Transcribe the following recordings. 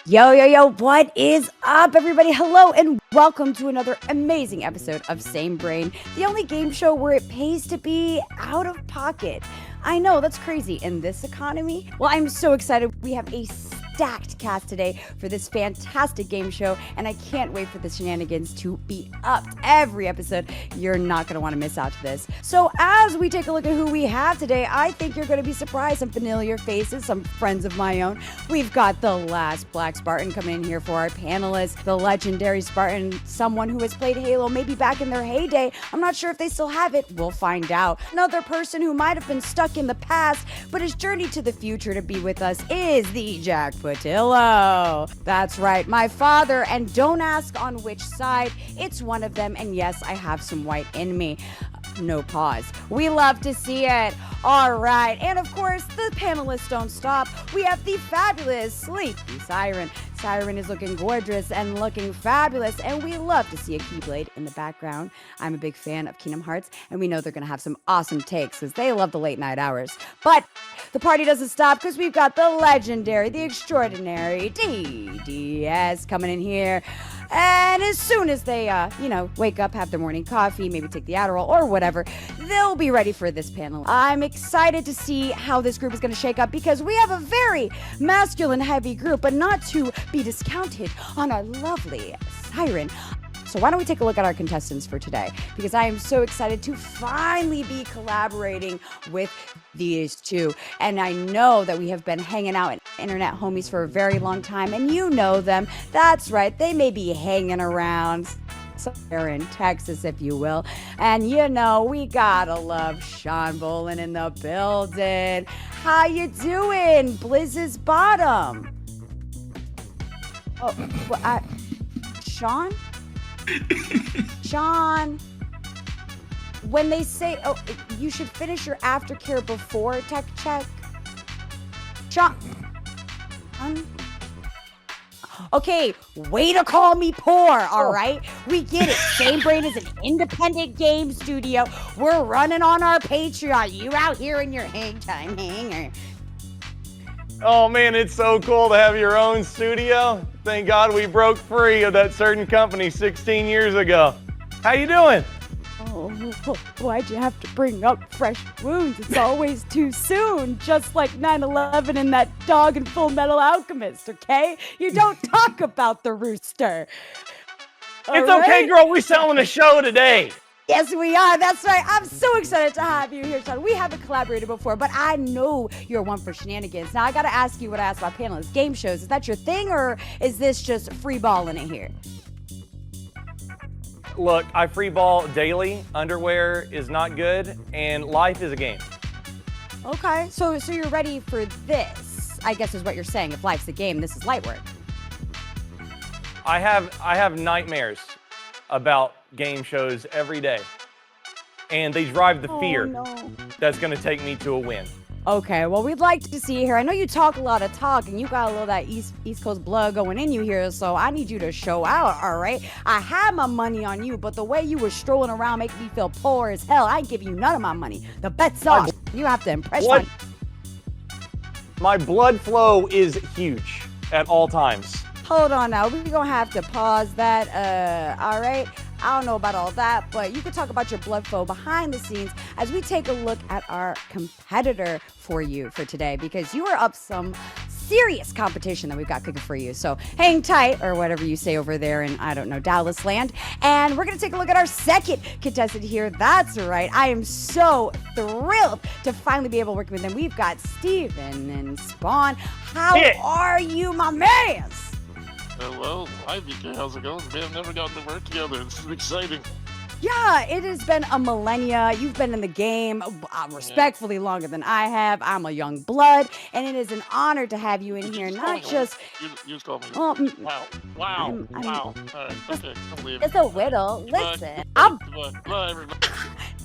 Yo, yo, yo, what is up, everybody? Hello, and welcome to another amazing episode of Same Brain, the only game show where it pays to be out of pocket. I know, that's crazy in this economy. Well, I'm so excited. We have a stacked cast today for this fantastic game show, and I can't wait for the shenanigans to be upped every episode. You're not going to want to miss out to this. So as we take a look at who we have today, I think you're going to be surprised. Some familiar faces, some friends of my own. We've got the last Black Spartan coming in here for our panelists, the legendary Spartan, someone who has played Halo maybe back in their heyday. I'm not sure if they still have it. We'll find out. Another person who might have been stuck in the past, but has journeyed to the future to be with us is the Jack Patillo. That's right, my father, and don't ask on which side. It's one of them, and yes, I have some white in me. No pause. We love to see it. All right, and of course, the panelists don't stop. We have the fabulous Sleepy Siren. Siren is looking gorgeous and looking fabulous, and we love to see a Keyblade in the background. I'm a big fan of Kingdom Hearts, and we know they're going to have some awesome takes because they love the late night hours. But the party doesn't stop because we've got the legendary, the extraordinary DDS coming in here. And as soon as they, wake up, have their morning coffee, maybe take the Adderall or whatever, they'll be ready for this panel. I'm excited to see how this group is going to shake up because we have a very masculine-heavy group, but not to be discounted on our lovely Siren. So why don't we take a look at our contestants for today? Because I am so excited to finally be collaborating with these two. And I know that we have been hanging out at internet homies for a very long time, and you know them. That's right, they may be hanging around somewhere in Texas, if you will. And you know, we gotta love Sean Bolin in the building. How you doing, Blizz's bottom? Oh, well, Sean? Sean, when they say, oh, you should finish your aftercare before tech check. Sean. Okay, way to call me poor, all right? We get it. Same Brain is an independent game studio. We're running on our Patreon. You out here in your hang time hanger. Oh man, it's so cool to have your own studio. Thank God we broke free of that certain company 16 years ago. How you doing? Oh, why'd you have to bring up fresh wounds? It's always too soon, just like 9/11 and that dog in Full Metal Alchemist, okay? You don't talk about the rooster. It's okay, girl. We're selling a show today. Yes, we are. That's right. I'm so excited to have you here, Sean. We haven't collaborated before, but I know you're one for shenanigans. Now, I got to ask you what I asked my panelists. Game shows, is that your thing, or is this just free balling it here? Look, I free ball daily. Underwear is not good, and life is a game. Okay, so you're ready for this, I guess is what you're saying. If life's a game, this is light work. I have nightmares about game shows every day, and they drive the fear that's going to take me to a win. Okay, well, we'd like to see you here. I know you talk a lot of talk, and you got a little of that East Coast blood going in you here, so I need you to show out, all right? I had my money on you, but the way you were strolling around making me feel poor as hell, I ain't giving you none of my money. The bet's off. You have to impress me. My blood flow is huge at all times. Hold on now, we're gonna have to pause that, all right? I don't know about all that, but you could talk about your blood flow behind the scenes as we take a look at our competitor for you for today, because you are up some serious competition that we've got cooking for you. So hang tight, or whatever you say over there in, I don't know, Dallas land. And we're going to take a look at our second contestant here. That's right. I am so thrilled to finally be able to work with them. We've got Steven and Spawn. How are you, my man? Well, hi, BK. How's it going? We have never gotten to work together. This is exciting. Yeah, it has been a millennia. You've been in the game respectfully longer than I have. I'm a young blood, and it is an honor to have you in here. Not just... You just called me. Well, Wow. All right, okay, I'm leaving. It's a riddle. Listen. Bye, everybody.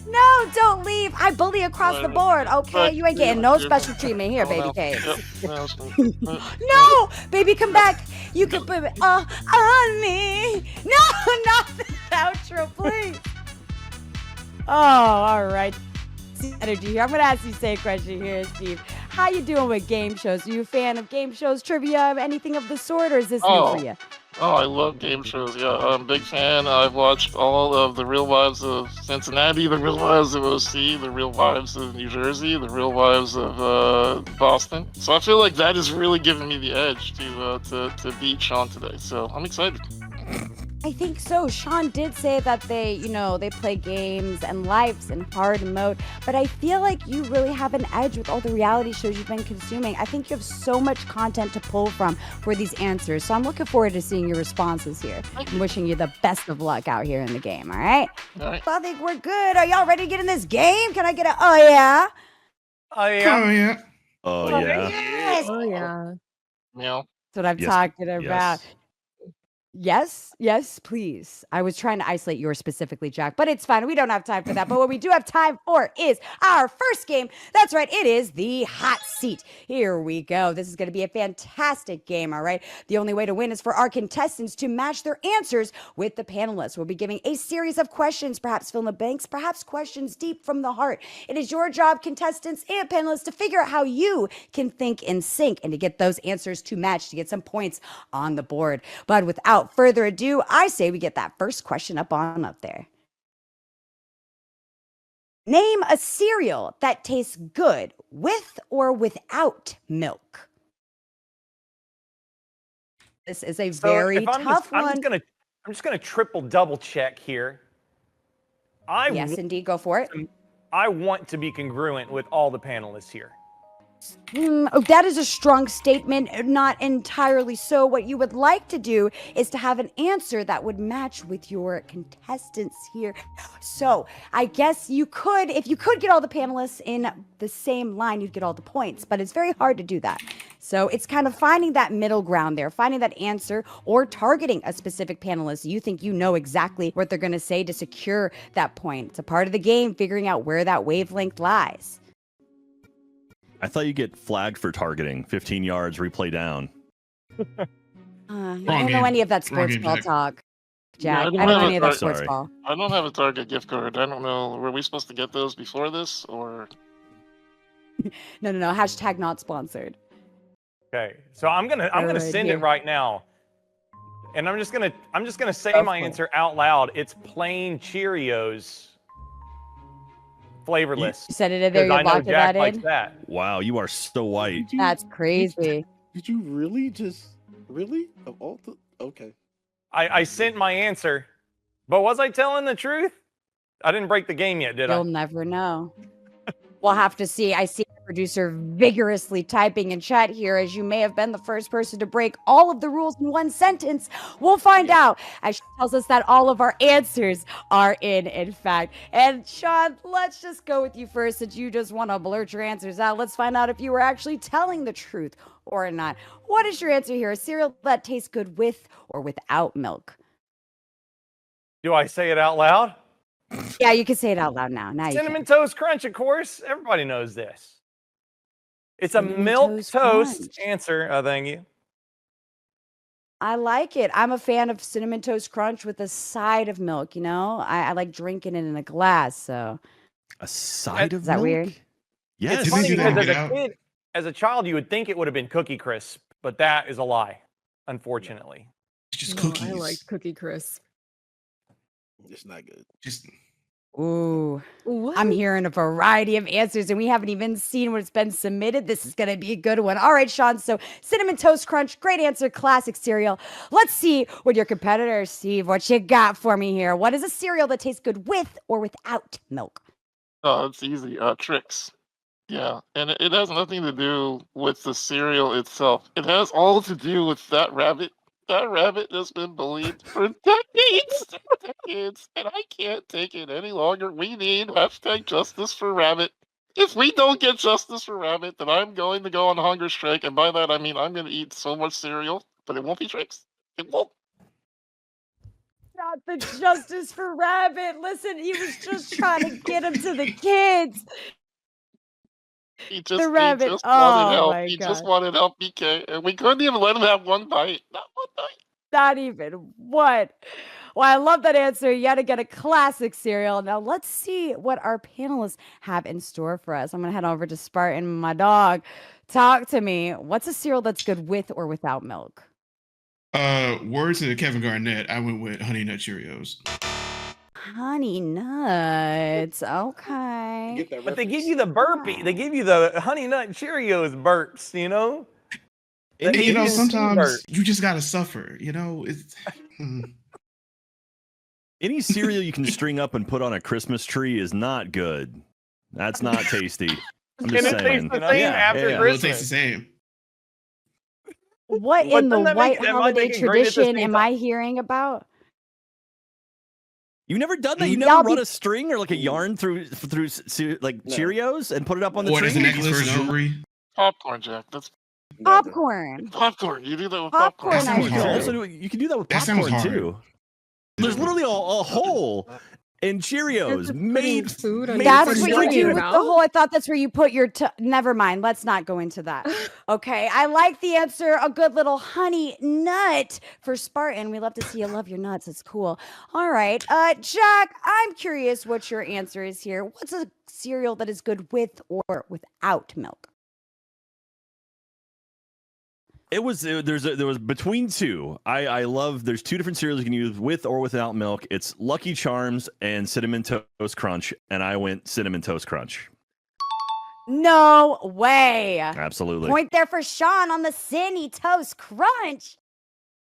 No, don't leave. I bully across the board, okay? You ain't getting no special treatment here, baby K. No, baby, come back. You can put it on me. No, not the outro, please. Oh, all right. Energy here. I'm going to ask you the same question here, Steve. how you doing with game shows? Are you a fan of game shows, trivia, anything of the sort, or is this new for Oh, you? oh, I love game shows. Yeah, I'm a big fan. I've watched all of The Real Lives of Cincinnati, The Real Lives of OC, The Real Lives of New Jersey, The Real Lives of Boston. So I feel like that is really giving me the edge to beat Sean today. So I'm excited. I think so. Sean did say that they play games and lives in hard mode, but I feel like you really have an edge with all the reality shows you've been consuming. I think you have so much content to pull from for these answers. So I'm looking forward to seeing your responses here. I'm wishing you the best of luck out here in the game, all right? All right. So I think we're good. Are y'all ready to get in this game? Can I get a oh yeah? Oh yeah. Oh yeah. Yes. Oh yeah. Meow. That's what I'm Yes, talking about. Yes. Yes, please. I was trying to isolate yours specifically, Jack, but it's fine. We don't have time for that. But what we do have time for is our first game. That's right. It is the hot seat. Here we go. This is going to be a fantastic game, all right? The only way to win is for our contestants to match their answers with the panelists. We'll be giving a series of questions, perhaps fill in the blanks, perhaps questions deep from the heart. It is your job, contestants and panelists, to figure out how you can think in sync and to get those answers to match to get some points on the board. But without further ado, I say we get that first question up there. Name a cereal that tastes good with or without milk. This is a very tough one. I'm just gonna triple double check here. Yes, indeed, go for it. I want to be congruent with all the panelists here. That is a strong statement, not entirely so. What you would like to do is to have an answer that would match with your contestants here. So I guess you could, if you could get all the panelists in the same line, you'd get all the points, but it's very hard to do that. So it's kind of finding that middle ground there, finding that answer or targeting a specific panelist. You think you know exactly what they're going to say to secure that point. It's a part of the game, figuring out where that wavelength lies. I thought you get flagged for targeting. 15 yards, replay down. I don't know any of that sports ball talk, Jack. Yeah, I don't know any of that sports Sorry. ball. I don't have a Target gift card. I don't know. Were we supposed to get those before this, or? No. Hashtag not sponsored. Okay, so I'm gonna send it right now, and I'm just gonna say my answer out loud. It's plain Cheerios, flavorless. You said it in there. You're I know locking Jack that likes in. that. Wow, you are so white. That's crazy. Did you really of all the okay? I sent my answer, but was I telling the truth? I didn't break the game yet, did You'll I? never know. We'll have to see. I see the producer vigorously typing in chat here, as you may have been the first person to break all of the rules in one sentence. We'll find out, as she tells us that all of our answers are in fact. And Sean, let's just go with you first, since you just want to blurt your answers out. Let's find out if you were actually telling the truth or not. What is your answer here? A cereal that tastes good with or without milk? Do I say it out loud? Yeah, you can say it out loud now. Now you Cinnamon can. Toast Crunch, of course. Everybody knows this. It's a Cinnamon milk Toast toast Crunch. answer. Oh, thank you. I like it. I'm a fan of Cinnamon Toast Crunch with a side of milk, you know? I like drinking it in a glass, so. A side of Is that milk? weird? Yes. It's funny do because that, as get a out. kid, as a child, you would think it would have been Cookie Crisp, but that is a lie, unfortunately. It's just No, cookies. I like Cookie Crisp. It's not good. Just Ooh. What? I'm hearing a variety of answers, and we haven't even seen what's been submitted. This is going to be a good one. All right, Sean. So, Cinnamon Toast Crunch, great answer, classic cereal. Let's see what your competitors, Steve, what you got for me here. What is a cereal that tastes good with or without milk? Oh, it's easy. Tricks. Yeah, and it has nothing to do with the cereal itself. It has all to do with that rabbit. That rabbit has been bullied for decades, and I can't take it any longer. We need hashtag justice for rabbit. If we don't get justice for rabbit, then I'm going to go on a hunger strike, and by that I mean I'm going to eat so much cereal, but it won't be tricks. It won't. Not the justice for rabbit. Listen, he was just trying to get him to the kids. He just rabbit. wanted help. my He God. just wanted help, BK, and we couldn't even let him have one bite. Not one bite. Not even what? Well, I love that answer. Yet again, a classic cereal. Now let's see what our panelists have in store for us. I'm gonna head over to Spartan, my dog. Talk to me. What's a cereal that's good with or without milk? Words to Kevin Garnett. I went with Honey Nut Cheerios. Honey nuts. Okay. Get that But they give reference? you the burpee. They give you the Honey Nut Cheerios burps, you know? And, you know, Asian sometimes burp. you just gotta suffer. You know, it's. Any cereal you can string up and put on a Christmas tree is not good. That's not tasty. I'm just And it tastes saying. the same after Well, it Christmas. tastes the same. What But in the doesn't that white make- am I holiday making great at the tradition same am time? I hearing about? You never done that? You Y'all never be- run a string or like a yarn through like No. Cheerios and put it up on the Or tree? as a necklace, jewelry. Popcorn, Jack. That's Never. Popcorn. popcorn. You do that with Popcorn, popcorn. That I sounds You can hard. also do it. You can do that with That sounds popcorn hard. too. There's literally a hole in Cheerios Just made. putting food on made your That's for what string you stringing. do your with the mouth? whole. I thought that's where you put your. Never mind. Let's not go into that. Okay. I like the answer. A good little honey nut for Spartan. We love to see you love your nuts. It's cool. All right. Jack, I'm curious what your answer is here. What's a cereal that is good with or without milk? There was between two. I love. There's two different cereals you can use with or without milk. It's Lucky Charms and Cinnamon Toast Crunch, and I went Cinnamon Toast Crunch. No way. Absolutely. Point there for Sean on the Cinny Toast Crunch.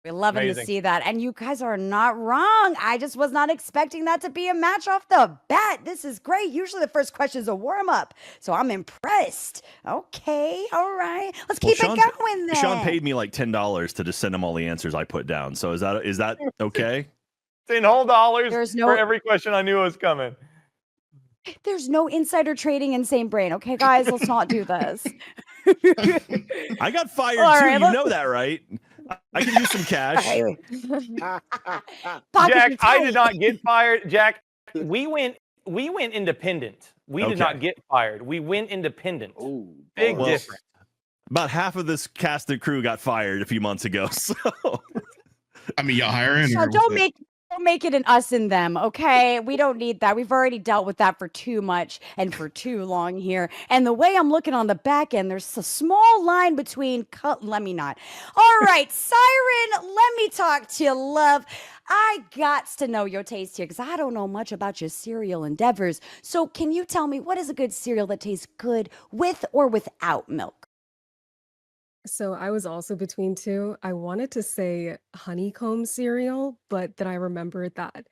We're loving to Amazing. see that. And you guys are not wrong. I just was not expecting that to be a match off the bat. This is great. Usually the first question is a warm up. So I'm impressed. Okay. All right. Let's keep it going then. Sean paid me like $10 to just send him all the answers I put down. So is that okay? $10 There's no- for every question I knew was coming. There's no insider trading in Same Brain. Okay, guys, let's not do this. I got fired All too. right, You let's- know that, right? I can use some cash. Pockets Jack, are I tight. did not get fired. Jack, we went independent. We did not Okay. get fired. We went independent. Oh, Big Well, difference. About half of this cast and crew got fired a few months ago. So I mean, y'all hiring? So or don't what's make it an us and them, okay? We don't need that. We've already dealt with that for too much and for too long here. And the way I'm looking on the back end, there's a small line between. Let me not. All right, Siren, let me talk to you, love. I got to know your taste here because I don't know much about your cereal endeavors. So can you tell me what is a good cereal that tastes good with or without milk? So I was also between two. I wanted to say honeycomb cereal, but then I remembered that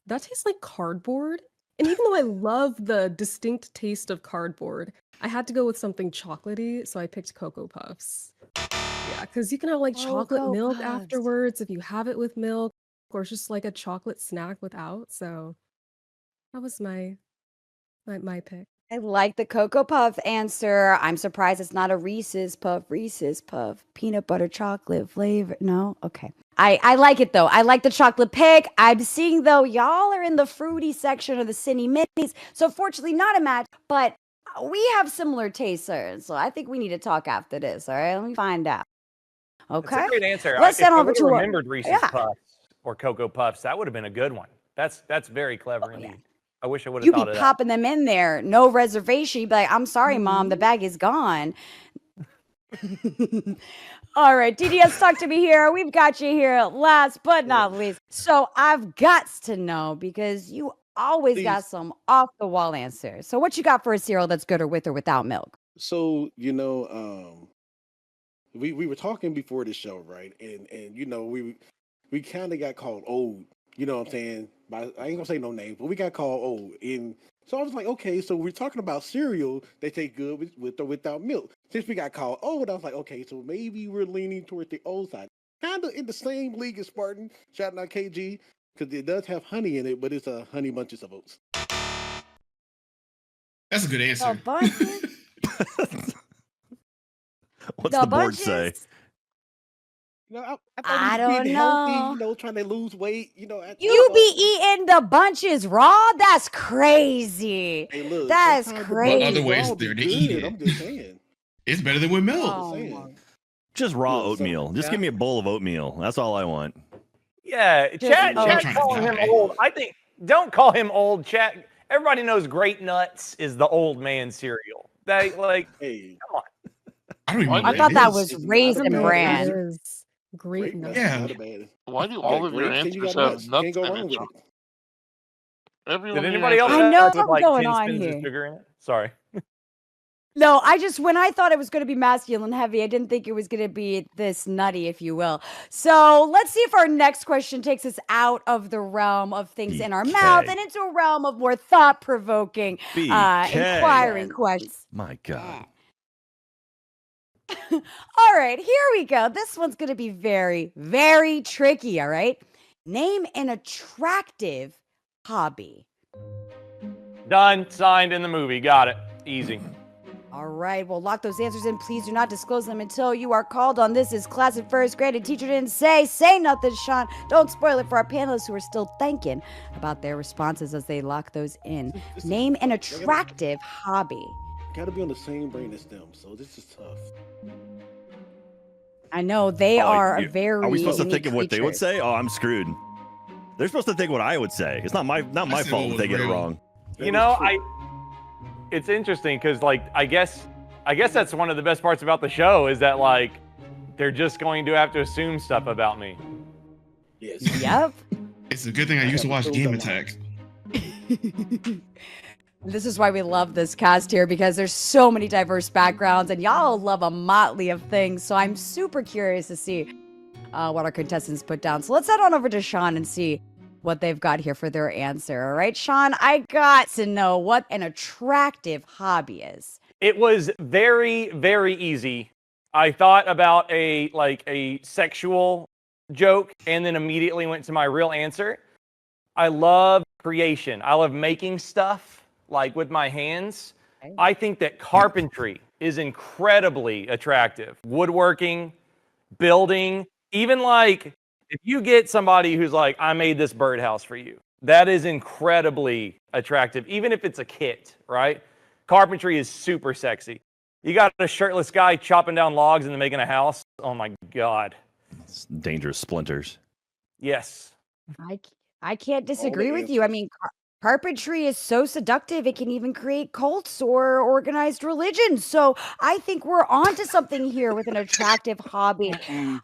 tastes like cardboard. And even though I love the distinct taste of cardboard, I had to go with something chocolatey, so I picked Cocoa Puffs. Yeah, because you can have like chocolate Cocoa milk Puffs. afterwards if you have it with milk, or it's just like a chocolate snack without. So that was my pick. I like the Cocoa Puff answer. I'm surprised it's not a Reese's Puff, peanut butter chocolate flavor. No? Okay. I like it though. I like the chocolate pick. I'm seeing though, y'all are in the fruity section of the Cine Minis. So fortunately not a match, but we have similar tasters. So I think we need to talk after this. All right. Let me find out. That's Okay. a great answer. Let's If send I over would've to a- remembered Reese's yeah. Puffs or Cocoa Puffs, that would have been a good one. That's very clever Oh, yeah. indeed. I wish I would have You be thought of that. popping them in there, no reservation. You'd be like, I'm sorry, Mom, the bag is gone. All right, DDS, talk to me here. We've got you here last but not least. So I've got to know because you always got Please. some off the wall answers. So what you got for a cereal that's good or with or without milk? So we were talking before the show, right? And we kind of got called old. You know what I'm saying? I ain't gonna say no names, but we got called old. And so I was like, okay, so we're talking about cereal that taste good with or without milk. Since we got called old, I was like, okay, so maybe we're leaning toward the old side. Kind of in the same league as Spartan, shouting out KG, because it does have honey in it, but it's a honey bunches of oats. That's a good The answer. bunches. What's the board bunches? say? I thought I he was don't being know. healthy, trying to lose weight. You be eating the bunches raw? That's crazy. Hey, look, That's sometimes the crazy. bunches Other ways raw be there to eat good, it. I'm just saying. It's better than with milk. Oh, saying. my- Just raw Yeah, so- oatmeal. Just give me a bowl of oatmeal. That's all I want. Yeah, Just- Chat oh. Chat Trying to calling him die. old. I think don't call him old. Chat. Everybody knows Great Nuts is the old man cereal. They like. Hey, Come on. I don't even know I I what thought that that is. was It's not I Raisin don't know what that Bran. is. Great Grape nuts nuts. is Yeah. not a bad. Why do Yeah, all of your grapes and you answers got have nuts. You nuts can't go in wrong it? with it. Every Did one of your anybody else answers. I know have with something like going 10 on spins here. of sugar in it? Sorry. No, when I thought it was going to be masculine heavy, I didn't think it was going to be this nutty, if you will. So let's see if our next question takes us out of the realm of things in our mouth BK. and into a realm of more thought provoking, BK. inquiring Man, questions. My God. All right, here we go. This one's going to be very, very tricky. All right. Name an attractive hobby. Done. Signed in the movie. Got it. Easy. All right, well, lock those answers in. Please do not disclose them until you are called on. This is class of first grade, and teacher didn't say nothing, Sean. Don't spoil it for our panelists who are still thinking about their responses as they lock those in. this is Name an tough. attractive hobby. Gotta be on the same brain as them, so this is tough. I know they Oh, are you- very. Are we supposed to unique think of what they would creatures. say? Oh, I'm screwed. They're supposed to think what I would say. It's not my I said fault what if they was get it real. wrong. That You is know, true. it's interesting because like I guess that's one of the best parts about the show is that like they're just going to have to assume stuff about me. Yes. Yep. It's a good thing I used to watch Game Attack. This is why we love this cast here because there's so many diverse backgrounds and y'all love a motley of things. So I'm super curious to see what our contestants put down. So let's head on over to Sean and see what they've got here for their answer. All right, Sean, I got to know what an attractive hobby is. It was very, very easy. I thought about a sexual joke and then immediately went to my real answer. I love creation. I love making stuff like with my hands. Okay. I think that carpentry is incredibly attractive. Woodworking, building, even like if you get somebody who's like, I made this birdhouse for you, that is incredibly attractive, even if it's a kit, right? Carpentry is super sexy. You got a shirtless guy chopping down logs and then making a house. Oh my God. It's dangerous splinters. Yes. I can't disagree with you. I mean, carpentry is so seductive, it can even create cults or organized religions. So I think we're onto something here with an attractive hobby.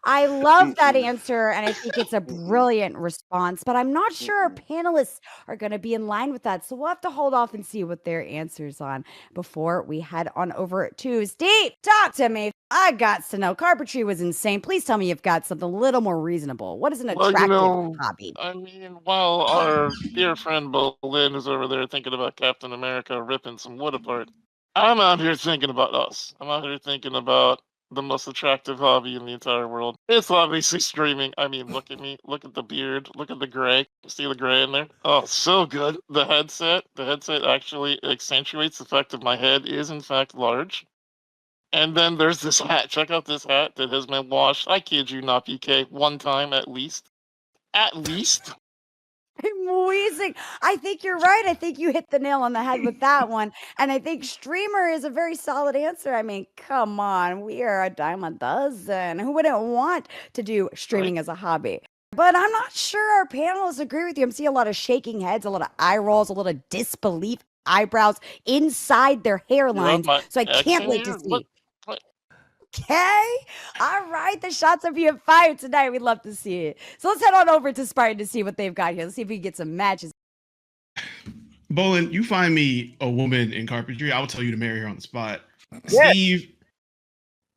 I love that answer, and I think it's a brilliant response, but I'm not sure our panelists are going to be in line with that. So we'll have to hold off and see what their answer's on before we head on over to Steve. Talk to me. I got to know. Carpentry was insane. Please tell me you've got something a little more reasonable. What is an Well, attractive hobby? I mean, while our dear friend Bolin is over there thinking about Captain America ripping some wood apart, I'm out here thinking about us. I'm out here thinking about the most attractive hobby in the entire world. It's obviously streaming. I mean, look at me. Look at the beard. Look at the gray. See the gray in there? Oh, so good. The headset actually accentuates the fact that my head is, in fact, large. And then there's this hat. Check out this hat that has been washed. I kid you not, PK. One time at least. At least. I'm wheezing. I think you're right. I think you hit the nail on the head with that one. And I think streamer is a very solid answer. I mean, come on. We are a dime a dozen. Who wouldn't want to do streaming as a hobby? But I'm not sure our panelists agree with you. I'm seeing a lot of shaking heads, a lot of eye rolls, a lot of disbelief eyebrows inside their hairlines. So I can't wait to see. What? Okay. All right. The shots are being fired tonight. We'd love to see it. So let's head on over to Spartan to see what they've got here. Let's see if we can get some matches. Bolin, you find me a woman in carpentry, I will tell you to marry her on the spot. Yes. Steve,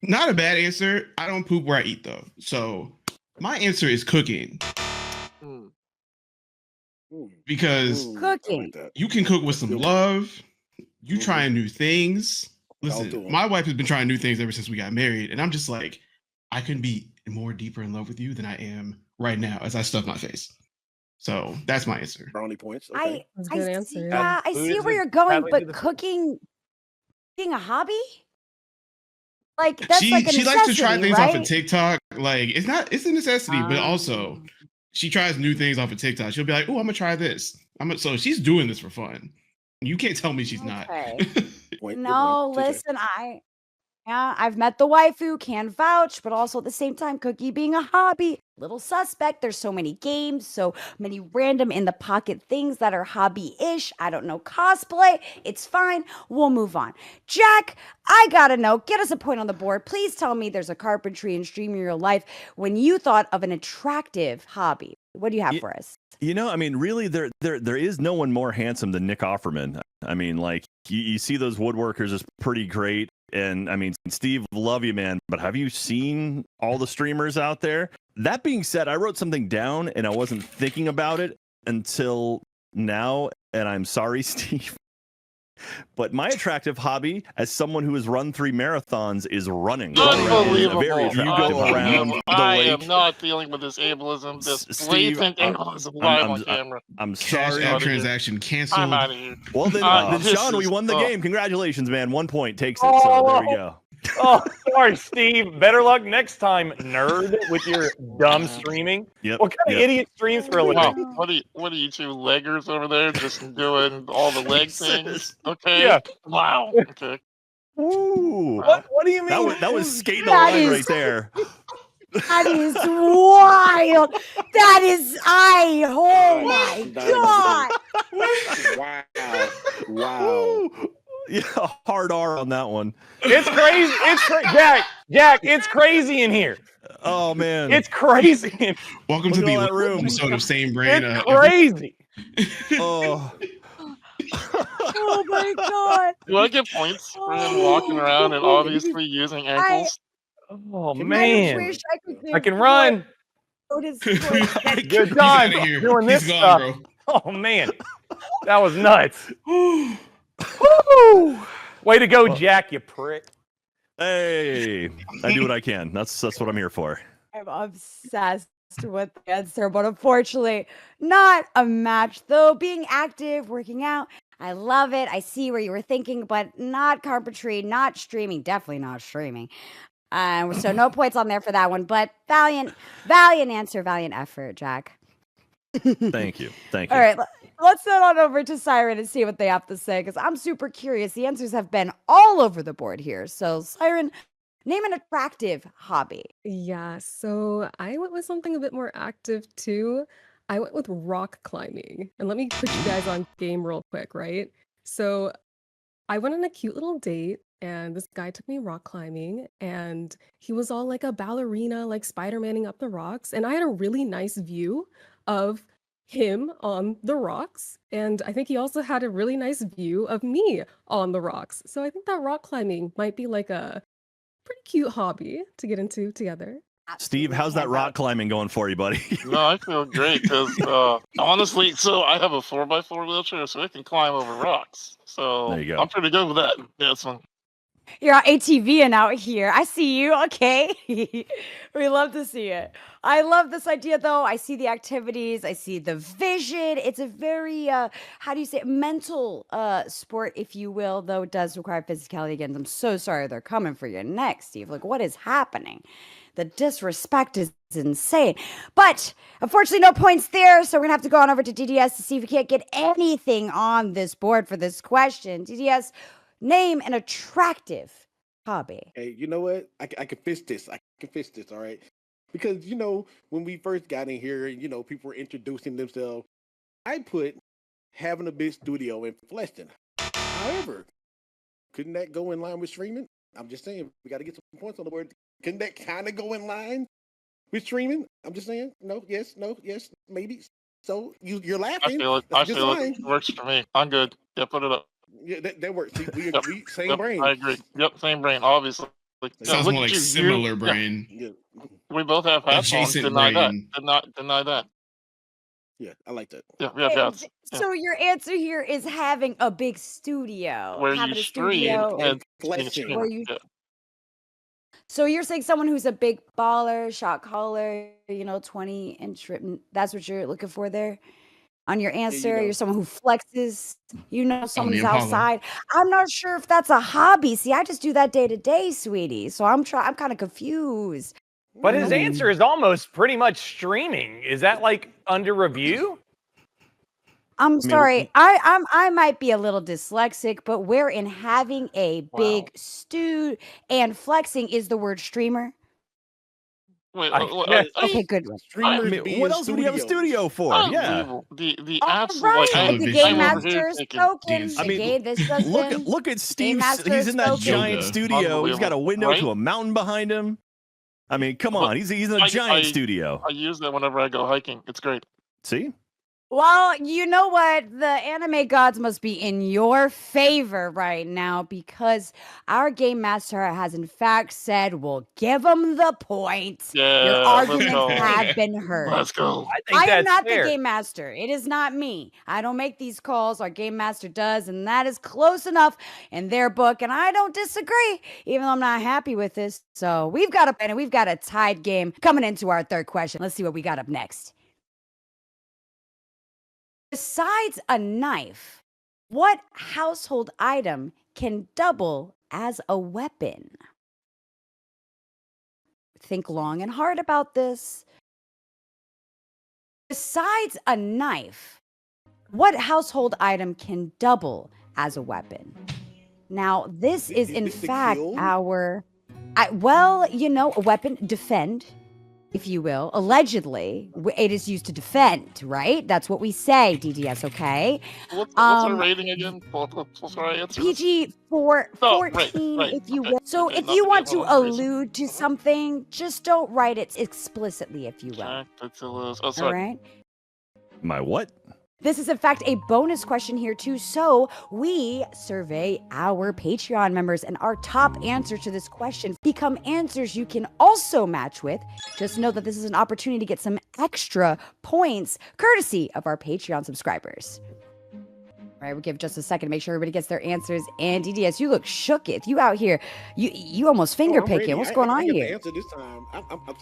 not a bad answer. I don't poop where I eat, though. So my answer is cooking. Because Cooking. you can cook with some love. You trying new things. Listen, my wife has been trying new things ever since we got married, and I'm just like, I couldn't be more deeper in love with you than I am right now as I stuff my face. So that's my answer. Brownie points. Okay. That's a good answer. Yeah, I Who see is where it? you're going, Bradley, do but the- cooking being a hobby? Like that's she like a she likes to try necessity, things right? off of TikTok. Like it's a necessity, but also she tries new things off of TikTok. She'll be like, "Oh, I'm gonna try this." So she's doing this for fun. You can't tell me she's not. Okay. Point, good No, point. TJ. listen, Yeah, I've met the waifu, can vouch, but also at the same time, Cookie being a hobby, little suspect. There's so many games, so many random in the pocket things that are hobby-ish. I don't know cosplay. It's fine. We'll move on. Jack, I gotta know. Get us a point on the board. Please tell me there's a carpentry in streaming your life when you thought of an attractive hobby. What do you have for us? I mean, really, there is no one more handsome than Nick Offerman. I mean, like, you see those woodworkers is pretty great. And I mean, Steve, love you, man. But have you seen all the streamers out there? That being said, I wrote something down and I wasn't thinking about it until now. And I'm sorry, Steve. But my attractive hobby, as someone who has run 3 marathons, is running. Unbelievable. You go around the I lake. am not dealing with this ableism, this Steve, blatant ableism live on camera. I'm Cash sorry. App transaction canceled. I'm out of here. Well, then Sean, we won the game. Congratulations, man. 1 point takes it. So there we go. Oh, sorry, Steve. Better luck next time, nerd, with your dumb streaming. Yep. What kind of idiot streams for a living? Wow. What are you two leggers over there just doing all the leg things? Okay. Yeah. Wow. Okay. Ooh. What do you mean? That was skating the line right there. That is wild. That is oh my god. Wow. Yeah, hard R on that one. It's crazy. Jack, it's crazy in here. Oh man. It's crazy. Welcome to the episode of Same Brain. It's crazy. Oh. Oh my god. Do I get points for him walking around and obviously using ankles? Oh I man. wish I could I can run. Good Good time doing this stuff. bro. Oh man. That was nuts. Woo! Way to go, Jack, you prick. Hey, I do what I can. That's what I'm here for. I'm obsessed with the answer, but unfortunately, not a match. Though being active, working out, I love it. I see where you were thinking, but not carpentry, not streaming, definitely not streaming. So no points on there for that one. But valiant answer, valiant effort, Jack. Thank you. All right, let's head on over to Siren and see what they have to say, because I'm super curious. The answers have been all over the board here. So, Siren, name an attractive hobby. Yeah, so I went with something a bit more active too. I went with rock climbing. And let me put you guys on game real quick, right? So I went on a cute little date and this guy took me rock climbing and he was all like a ballerina, like Spider-Maning up the rocks. And I had a really nice view of him on the rocks. And I think he also had a really nice view of me on the rocks. So I think that rock climbing might be like a pretty cute hobby to get into together. Steve, how's that rock climbing going for you, buddy? No, I feel great because honestly, so I have a 4x4 wheelchair, so it can climb over rocks. So There you go. I'm pretty good with that. Yeah, it's fun. You're ATVing out here. I see you. Okay. We love to see it. I love this idea, though. I see the activities. I see the vision. It's a very, how do you say it? Mental sport, if you will, though it does require physicality. Again, I'm so sorry they're coming for you next, Steve. Like, what is happening? The disrespect is insane. But unfortunately, no points there. So we're going to have to go on over to DDS to see if we can't get anything on this board for this question. DDS, name an attractive hobby. Hey, you know what? I can fix this. All right. Because, when we first got in here, people were introducing themselves. I put having a big studio in Fleston. However, couldn't that go in line with streaming? I'm just saying, we got to get some points on the board. Couldn't that kind of go in line with streaming? I'm just saying, no, yes, maybe. So you're laughing. I feel it. Works for me. I'm good. Yeah, put it up. Yeah, that works. See, we agree. Same brain. I agree. Yep, same brain, obviously. Sounds more like similar brain. Yeah. We both have hats on. Adjacent Deny brain. that. Deny that. Yeah, I like that. Yeah, we have hats. So your answer here is having a big studio. Where having you a stream studio and Fleston. where you. Yeah. So you're saying someone who's a big baller, shot caller, 20-inch written. That's what you're looking for there on your answer. go. You're someone who flexes. Someone who's Impala. outside. I'm not sure if that's a hobby. See, I just do that day to day, sweetie. So I'm kind of confused. But his answer is almost pretty much streaming. Is that like under review? I'm sorry. I might be a little dyslexic, but where in having a big stew and flexing is the word streamer? Wait, Okay, good one. Streamers be what in else would he have a studio for? Yeah. unbelievable. The All absolute right, like the television. game I'm over here master is thinking, spoken. I The mean, game, this does Look at Steve. master He's in that spoken. giant Yoga. studio. He's got a window Right? to a mountain behind him. I mean, come But on. He's in a giant I studio. use that whenever I go hiking. It's great. See? Well, you know what? The anime gods must be in your favor right now because our game master has in fact said we'll give him the point. Your Yeah, let's arguments go. have been heard. Let's go. I think I am that's not fair. the game master. It is not me. I don't make these calls. Our game master does, and that is close enough in their book. And I don't disagree, even though I'm not happy with this. So we've got a tied game coming into our third question. Let's see what we got up next. Besides a knife, what household item can double as a weapon? Think long and hard about this. Besides a knife, what household item can double as a weapon? Now, this is in Is it fact kill? a weapon, defend, if you will. Allegedly, it is used to defend, right? That's what we say, DDS, okay? What's our rating again? What's our answer? PG right, 14, right, if you okay, will. So okay, if not you the want game to I was allude to something, just don't write it explicitly, if you will. Oh, All sorry. right? My what? This is, in fact, a bonus question here, too. So we survey our Patreon members, and our top answer to this question become answers you can also match with. Just know that this is an opportunity to get some extra points, courtesy of our Patreon subscribers. All right, we'll give just a second to make sure everybody gets their answers. And DDS, you look shooketh. You out here, you almost finger picking. What's going on I get here? the answer this time.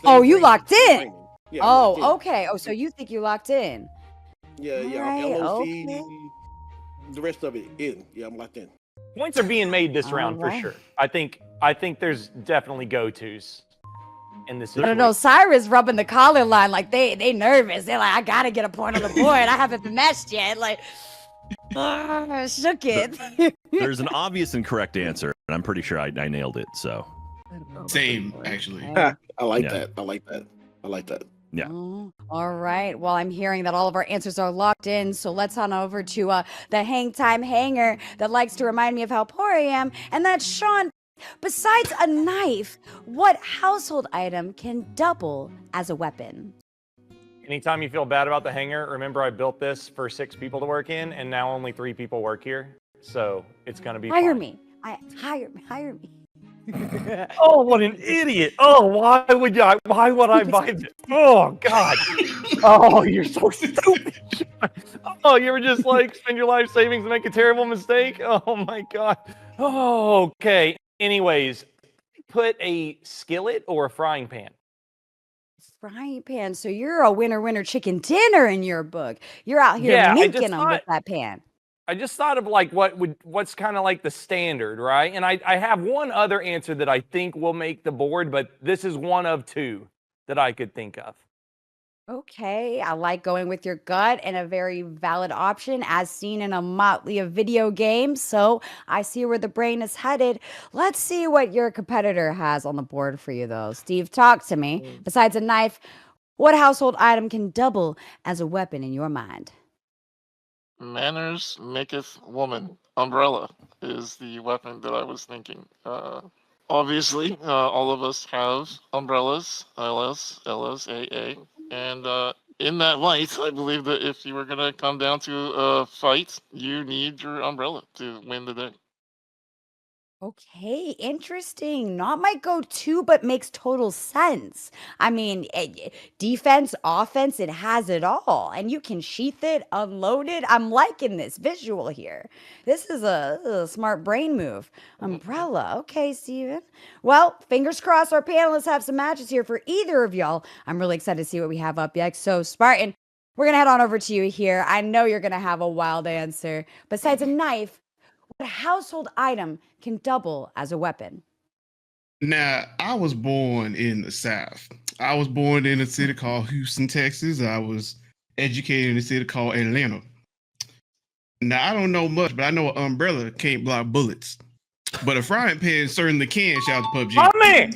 Oh, you locked in? Yeah, I'm locked in. Okay. Oh, so you think you locked in? Yeah, I'm Alright, LOC. okay. The rest of it in. Yeah, I'm locked in. Points are being made this All round for right. sure. I think there's definitely go-tos in this I situation. don't know. Cyrus rubbing the collar line like they nervous. They're like, I gotta get a point on the board. I haven't been matched yet. Like, shook it. There's an obvious and correct answer, and I'm pretty sure I nailed it. So Same, actually. I like Yeah. that. I like that. I like that. Yeah. Oh, all right. Well, I'm hearing that all of our answers are locked in. So let's on over to the hang time hanger that likes to remind me of how poor I am. And that's Sean. Besides a knife, what household item can double as a weapon? Anytime you feel bad about the hangar, remember I built this for 6 people to work in, and now only 3 people work here. So it's gonna be Hire fine. me. Hire me. Oh, what an idiot! Oh, why would I buy this? Oh God! Oh, you're so stupid! Oh, you ever just like spend your life savings and make a terrible mistake? Oh my God! Oh, okay. Anyways, put a skillet or a frying pan. Frying pan. So you're a winner chicken dinner in your book. You're out here Yeah, I minking just them with thought- that pan. I just thought of like what's kind of like the standard, right? And I have one other answer that I think will make the board, but this is one of 2 that I could think of. Okay, I like going with your gut and a very valid option as seen in a motley of video games. So I see where the brain is headed. Let's see what your competitor has on the board for you, though. Steve, talk to me. Besides a knife, what household item can double as a weapon in your mind? Manners maketh woman. Umbrella is the weapon that I was thinking. Obviously, all of us have umbrellas, LS, AA, and in that light, I believe that if you were going to come down to a fight, you need your umbrella to win the day. Okay, interesting. Not my go-to, but makes total sense. I mean, defense, offense, it has it all. And you can sheath it, unload it. I'm liking this visual here. This is a smart brain move. Umbrella. Okay, Steven. Well, fingers crossed our panelists have some matches here for either of y'all. I'm really excited to see what we have up next. So, Spartan, we're going to head on over to you here. I know you're going to have a wild answer. Besides a knife, what household item can double as a weapon? Now, I was born in the South. I was born in a city called Houston, Texas. I was educated in a city called Atlanta. Now I don't know much, but I know an umbrella can't block bullets. But a frying pan certainly can. Shout out to PUBG. My man!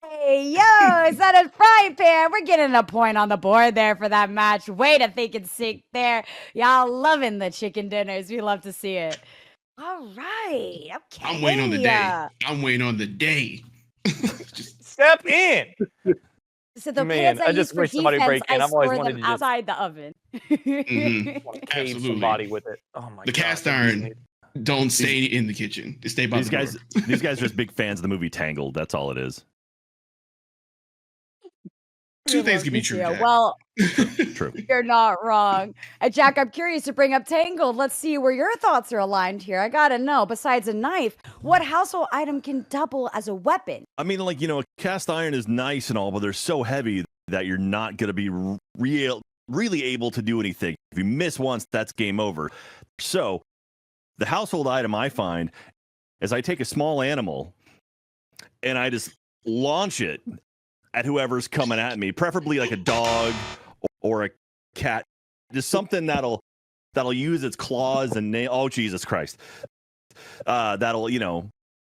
Hey, yo, is that a frying pan? We're getting a point on the board there for that match. Way to think and sync there. Y'all loving the chicken dinners. We love to see it. All right. Okay. I'm waiting on the day. I'm waiting on the day. Step in. So the Man, pans I just use for wish somebody would defense, break in. I I've always store wanted them to just outside the oven. cave Absolutely. somebody with it. Oh my The god. cast iron don't stay in the kitchen. They stay by These the guys, door. these guys are just big fans of the movie Tangled. That's all it is. Two things can be true, Yeah, Jack. well, True. you're not wrong. Jack, I'm curious to bring up Tangled. Let's see where your thoughts are aligned here. I gotta know, besides a knife, what household item can double as a weapon? I mean, like, a cast iron is nice and all, but they're so heavy that you're not going to be really able to do anything. If you miss once, that's game over. So the household item I find is I take a small animal and I just launch it at whoever's coming at me, preferably like a dog or a cat, just something that'll use its claws and nail. Oh, Jesus Christ. That'll,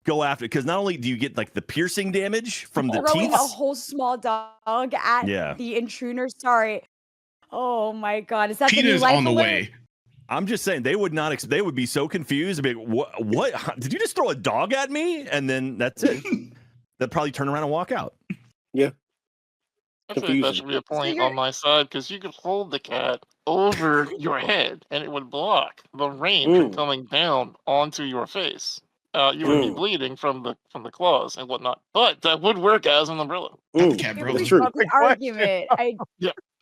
go after, because not only do you get like the piercing damage from the Throwing teeth. a whole small dog at the intruder. Sorry. Oh my God. Is that the new Peter's life on the alert? way. I'm just saying they would not. They would be so confused. Be like, what? Did you just throw a dog at me? And then that's it. They'll probably turn around and walk out. Yeah. I think that should be a point on my side because you could hold the cat over your head and it would block the rain from coming down onto your face. You would be bleeding from the claws and whatnot, but that would work as an umbrella. That's true. The argument.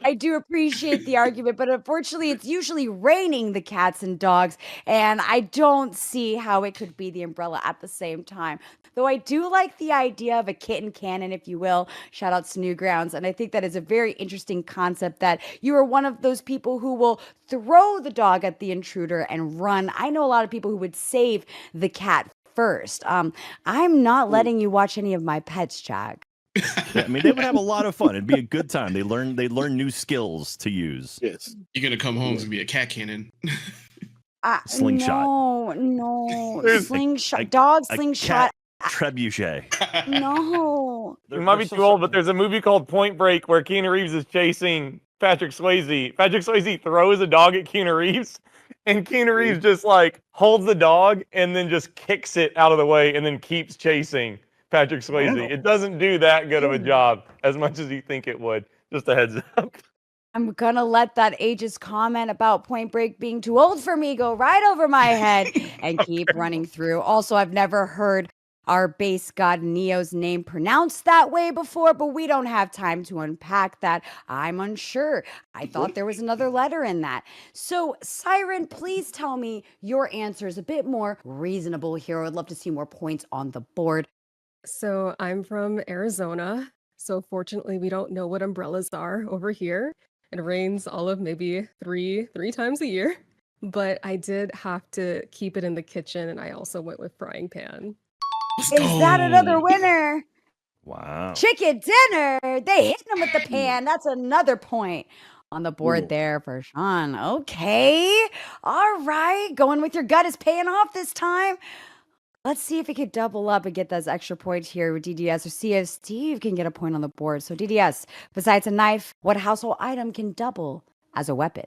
I do appreciate the argument, but unfortunately, it's usually raining the cats and dogs, and I don't see how it could be the umbrella at the same time. Though I do like the idea of a kitten cannon, if you will. Shout out to Newgrounds, and I think that is a very interesting concept that you are one of those people who will throw the dog at the intruder and run. I know a lot of people who would save the cat first. I'm not letting you watch any of my pets, Jack. Yeah, I mean, they would have a lot of fun. It'd be a good time. They learn new skills to use. Yes. You're gonna come home to be a cat cannon. Slingshot. No. Slingshot. Dog slingshot. Trebuchet. No. You might be too old, but there's a movie called Point Break where Keanu Reeves is chasing Patrick Swayze. Patrick Swayze throws a dog at Keanu Reeves, and Keanu Reeves just like holds the dog and then just kicks it out of the way and then keeps chasing Patrick Swayze. It doesn't do that good of a job as much as you think it would. Just a heads up. I'm gonna let that ageist comment about Point Break being too old for me go right over my head and keep running through. Also, I've never heard our base god Neo's name pronounced that way before, but we don't have time to unpack that. I'm unsure. I thought there was another letter in that. So, Siren, please tell me your answer is a bit more reasonable here. I would love to see more points on the board. So I'm from Arizona. So fortunately, we don't know what umbrellas are over here. It rains all of maybe three times a year. But I did have to keep it in the kitchen, and I also went with frying pan. Is that another winner? Wow. Chicken dinner. They hit him with the pan. That's another point on the board there for Sean. Okay. All right. Going with your gut is paying off this time. Let's see if we could double up and get those extra points here with DDS, or see if Steve can get a point on the board. So DDS, besides a knife, what household item can double as a weapon?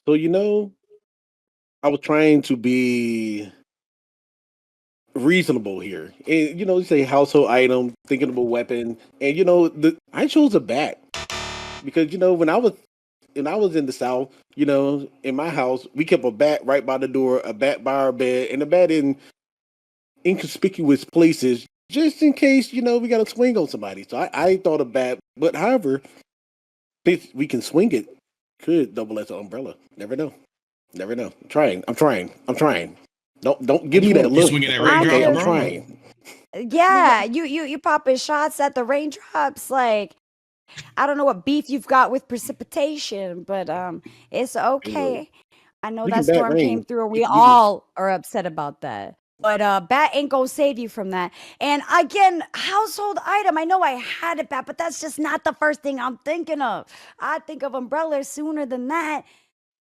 So, I was trying to be reasonable here. And, you say household item, thinking of a weapon. And, I chose a bat. Because, when I was in the South, in my house, we kept a bat right by the door, a bat by our bed, and a bat in inconspicuous places, just in case, we got to swing on somebody. So I thought of bat, but however, if we can swing it, could double as an umbrella. Never know. I'm trying. Don't give me that look. Swinging that raindrop, okay, I'm bro. trying. Yeah, you popping shots at the raindrops. Like, I don't know what beef you've got with precipitation, but it's okay. I know We that can bat storm rain. came through, and we all are upset about that. But bat ain't gonna save you from that. And again, household item. I know I had it, bat, but that's just not the first thing I'm thinking of. I think of umbrellas sooner than that.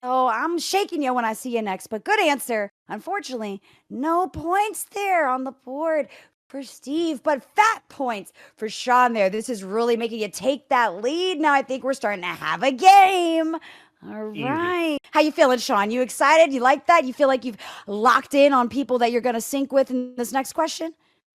Oh, I'm shaking you when I see you next, but good answer. Unfortunately, no points there on the board for Steve, but fat points for Sean there. This is really making you take that lead. Now I think we're starting to have a game. All Easy. right. How you feeling, Sean? You excited? You like that? You feel like you've locked in on people that you're going to sync with in this next question?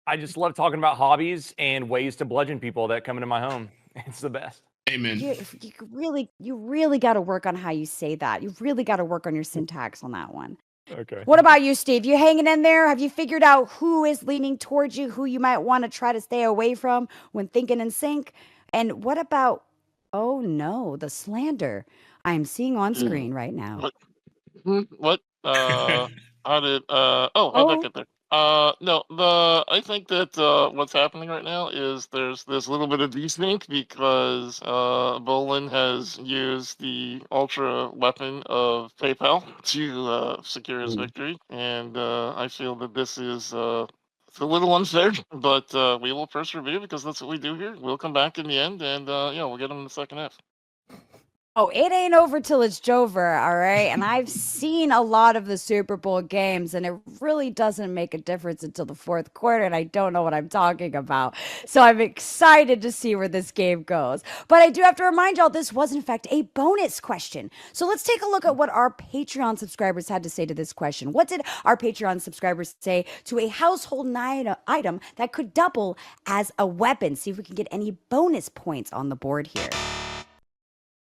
I just love talking about hobbies and ways to bludgeon people that come into my home. It's the best. Amen. You really got to work on how you say that. You really got to work on your syntax on that one. Okay. What about you, Steve? You hanging in there? Have you figured out who is leaning towards you, who you might want to try to stay away from when thinking in sync? And what about, oh no, the slander I'm seeing on screen right now? What? How did? How'd that Oh, get there? No. I think that what's happening right now is there's this little bit of desync because Bolin has used the ultra weapon of PayPal to secure his victory, and I feel that this is it's a little unfair, but we will persevere because that's what we do here. We'll come back in the end, and we'll get him in the second half. oh, it ain't over till it's Jover, all right? And I've seen a lot of the Super Bowl games, and it really doesn't make a difference until the fourth quarter, and I don't know what I'm talking about. So I'm excited to see where this game goes. But I do have to remind y'all, this was, in fact, a bonus question. So let's take a look at what our Patreon subscribers had to say to this question. What did our Patreon subscribers say to a household item that could double as a weapon? See if we can get any bonus points on the board here.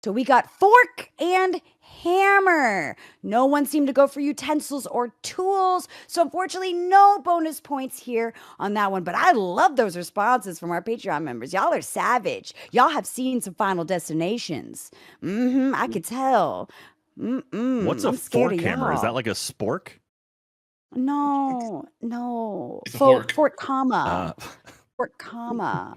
So we got fork and hammer. No one seemed to go for utensils or tools. So unfortunately, no bonus points here on that one. But I love those responses from our Patreon members. Y'all are savage. Y'all have seen some Final Destinations. I could tell. What's a I'm scared fork of hammer? Is y'all. that like a spork? No. It's a fork. Fork comma. Fork comma.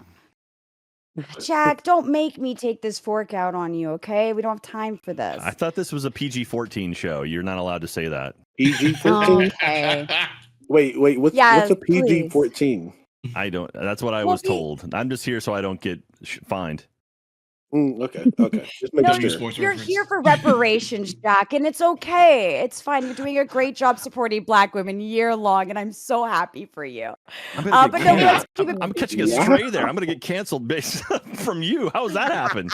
Jack, don't make me take this fork out on you, okay? We don't have time for this. I thought this was a PG-14 show. You're not allowed to say that. PG-14? Okay. Wait, what's Yes, a PG-14? I don't. That's what I Well, was told. I'm just here so I don't get fined. Okay. Just No, making Your sure. sports you're reference. here for reparations, Jack, and it's okay. It's fine. You're doing a great job supporting Black women year long, and I'm so happy for you. I'm gonna But get no, can- let's keep it. I'm catching a Yeah. stray there. I'm gonna get canceled based from you. How does that happen?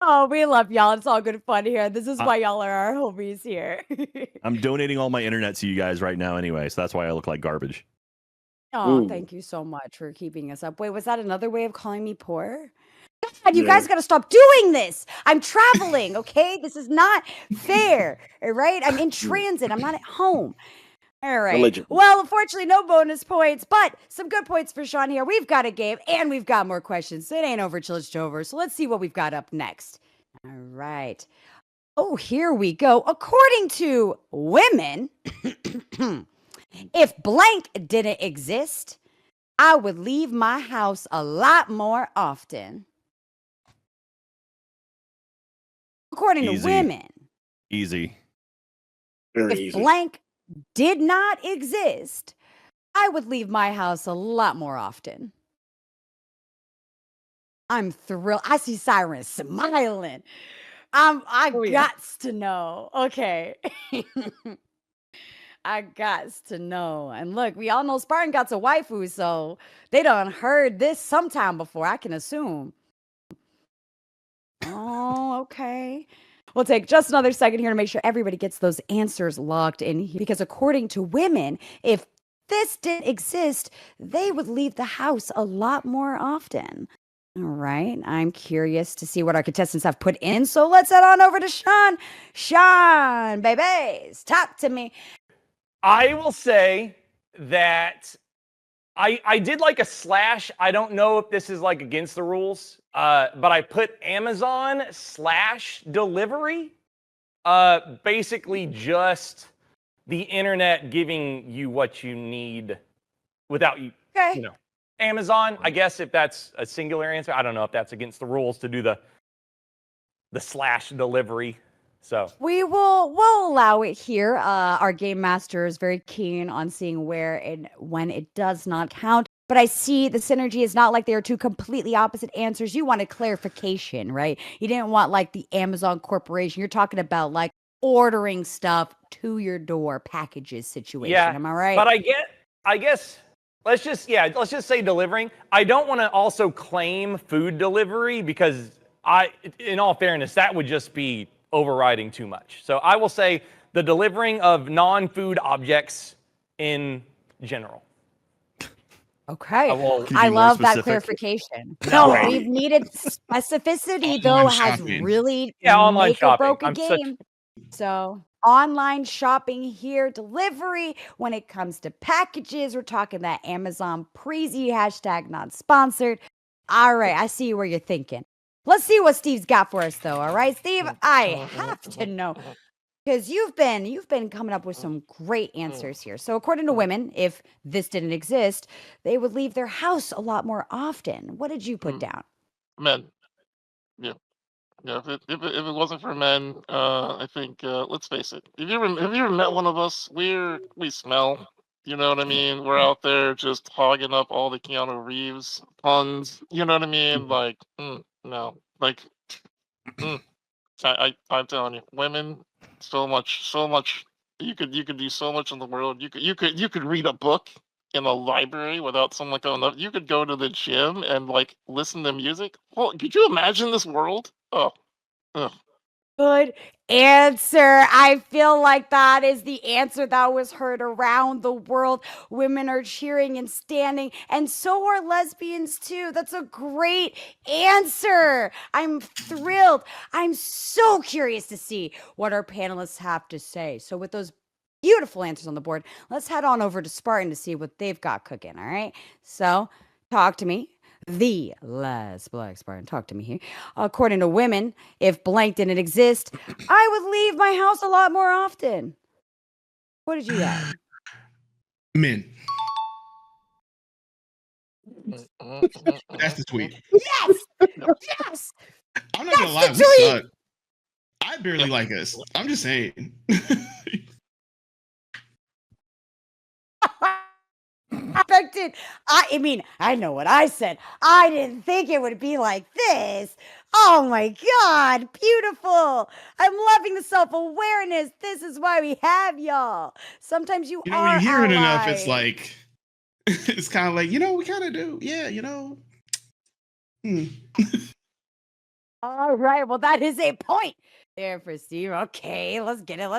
Oh, we love y'all. It's all good fun here. This is why y'all are our homies here. I'm donating all my internet to you guys right now anyway, so that's why I look like garbage. Oh, Ooh. thank you so much for keeping us up. Wait, was that another way of calling me poor? God, you Yeah. guys got to stop doing this. I'm traveling, okay? This is not fair, all right? I'm in transit. I'm not at home. All right. Allegedly. Well, unfortunately, no bonus points, but some good points for Sean here. We've got a game and we've got more questions. So it ain't over till it's over. So let's see what we've got up next. All right. Oh, here we go. According to women, if blank didn't exist, I would leave my house a lot more often. According to Easy. women, Easy. Very if easy. blank did not exist, I would leave my house a lot more often. I'm thrilled. I see Siren smiling. I gots to know. Okay. I gots to know. And look, we all know Spartan got a waifu, so they done heard this sometime before, I can assume. Oh, okay. We'll take just another second here to make sure everybody gets those answers locked in here. Because according to women, if this didn't exist, they would leave the house a lot more often. All right. I'm curious to see what our contestants have put in. So let's head on over to Sean. Sean, babies, talk to me. I will say that I did like a slash. I don't know if this is like against the rules, but I put Amazon / delivery. Basically just the internet giving you what you need without you, Okay. you know. Amazon, I guess if that's a singular answer, I don't know if that's against the rules to do the / delivery. So We'll allow it here. Our game master is very keen on seeing where and when it does not count. but I see the synergy is not like they are two completely opposite answers. You wanted clarification, right? You didn't want like the Amazon corporation. You're talking about like ordering stuff to your door, packages situation. Yeah, Am I right? but I guess let's just say delivering. I don't want to also claim food delivery because in all fairness, that would just be overriding too much. So I will say the delivering of non-food objects in general. Okay. I love that clarification. No, we've needed specificity, though, has really online make shopping. or broke a game. So online shopping here, delivery. When it comes to packages, we're talking that Amazon Preezy hashtag not sponsored. All right, I see where you're thinking. Let's see what Steve's got for us, though. All right, Steve, I have to know. Because you've been coming up with some great answers here. So according to women, if this didn't exist, they would leave their house a lot more often. What did you put down? Men. Yeah. Yeah, if it wasn't for men, I think let's face it. Have you ever met one of us? We smell. You know what I mean? We're out there just hogging up all the Keanu Reeves puns. You know what I mean? Like, no, like, I'm telling you, women, so much. You could do so much in the world. You could read a book in a library without someone going up. You could go to the gym and like listen to music. Well, could you imagine this world? Oh, ugh. Good answer. I feel like that is the answer that was heard around the world. Women are cheering and standing, and so are lesbians too. That's a great answer. I'm thrilled. I'm so curious to see what our panelists have to say. So with those beautiful answers on the board, let's head on over to Spartan to see what they've got cooking, all right? So talk to me. The last Black Spartan, talk to me here. According to women, if blank didn't exist, I would leave my house a lot more often. What did you have? Men. That's the tweet. Yes! Yes! I'm not gonna lie, we suck. I barely like us. I'm just saying. Expected. I mean, I know what I said. I didn't think it would be like this. Oh my God, beautiful. I'm loving the self-awareness. This is why we have y'all. Sometimes you know, are when you hear it enough, allies. it's like, it's kind of like, we kind of do. Yeah, All right, well, that is a point there for Steve. Okay, let's get it.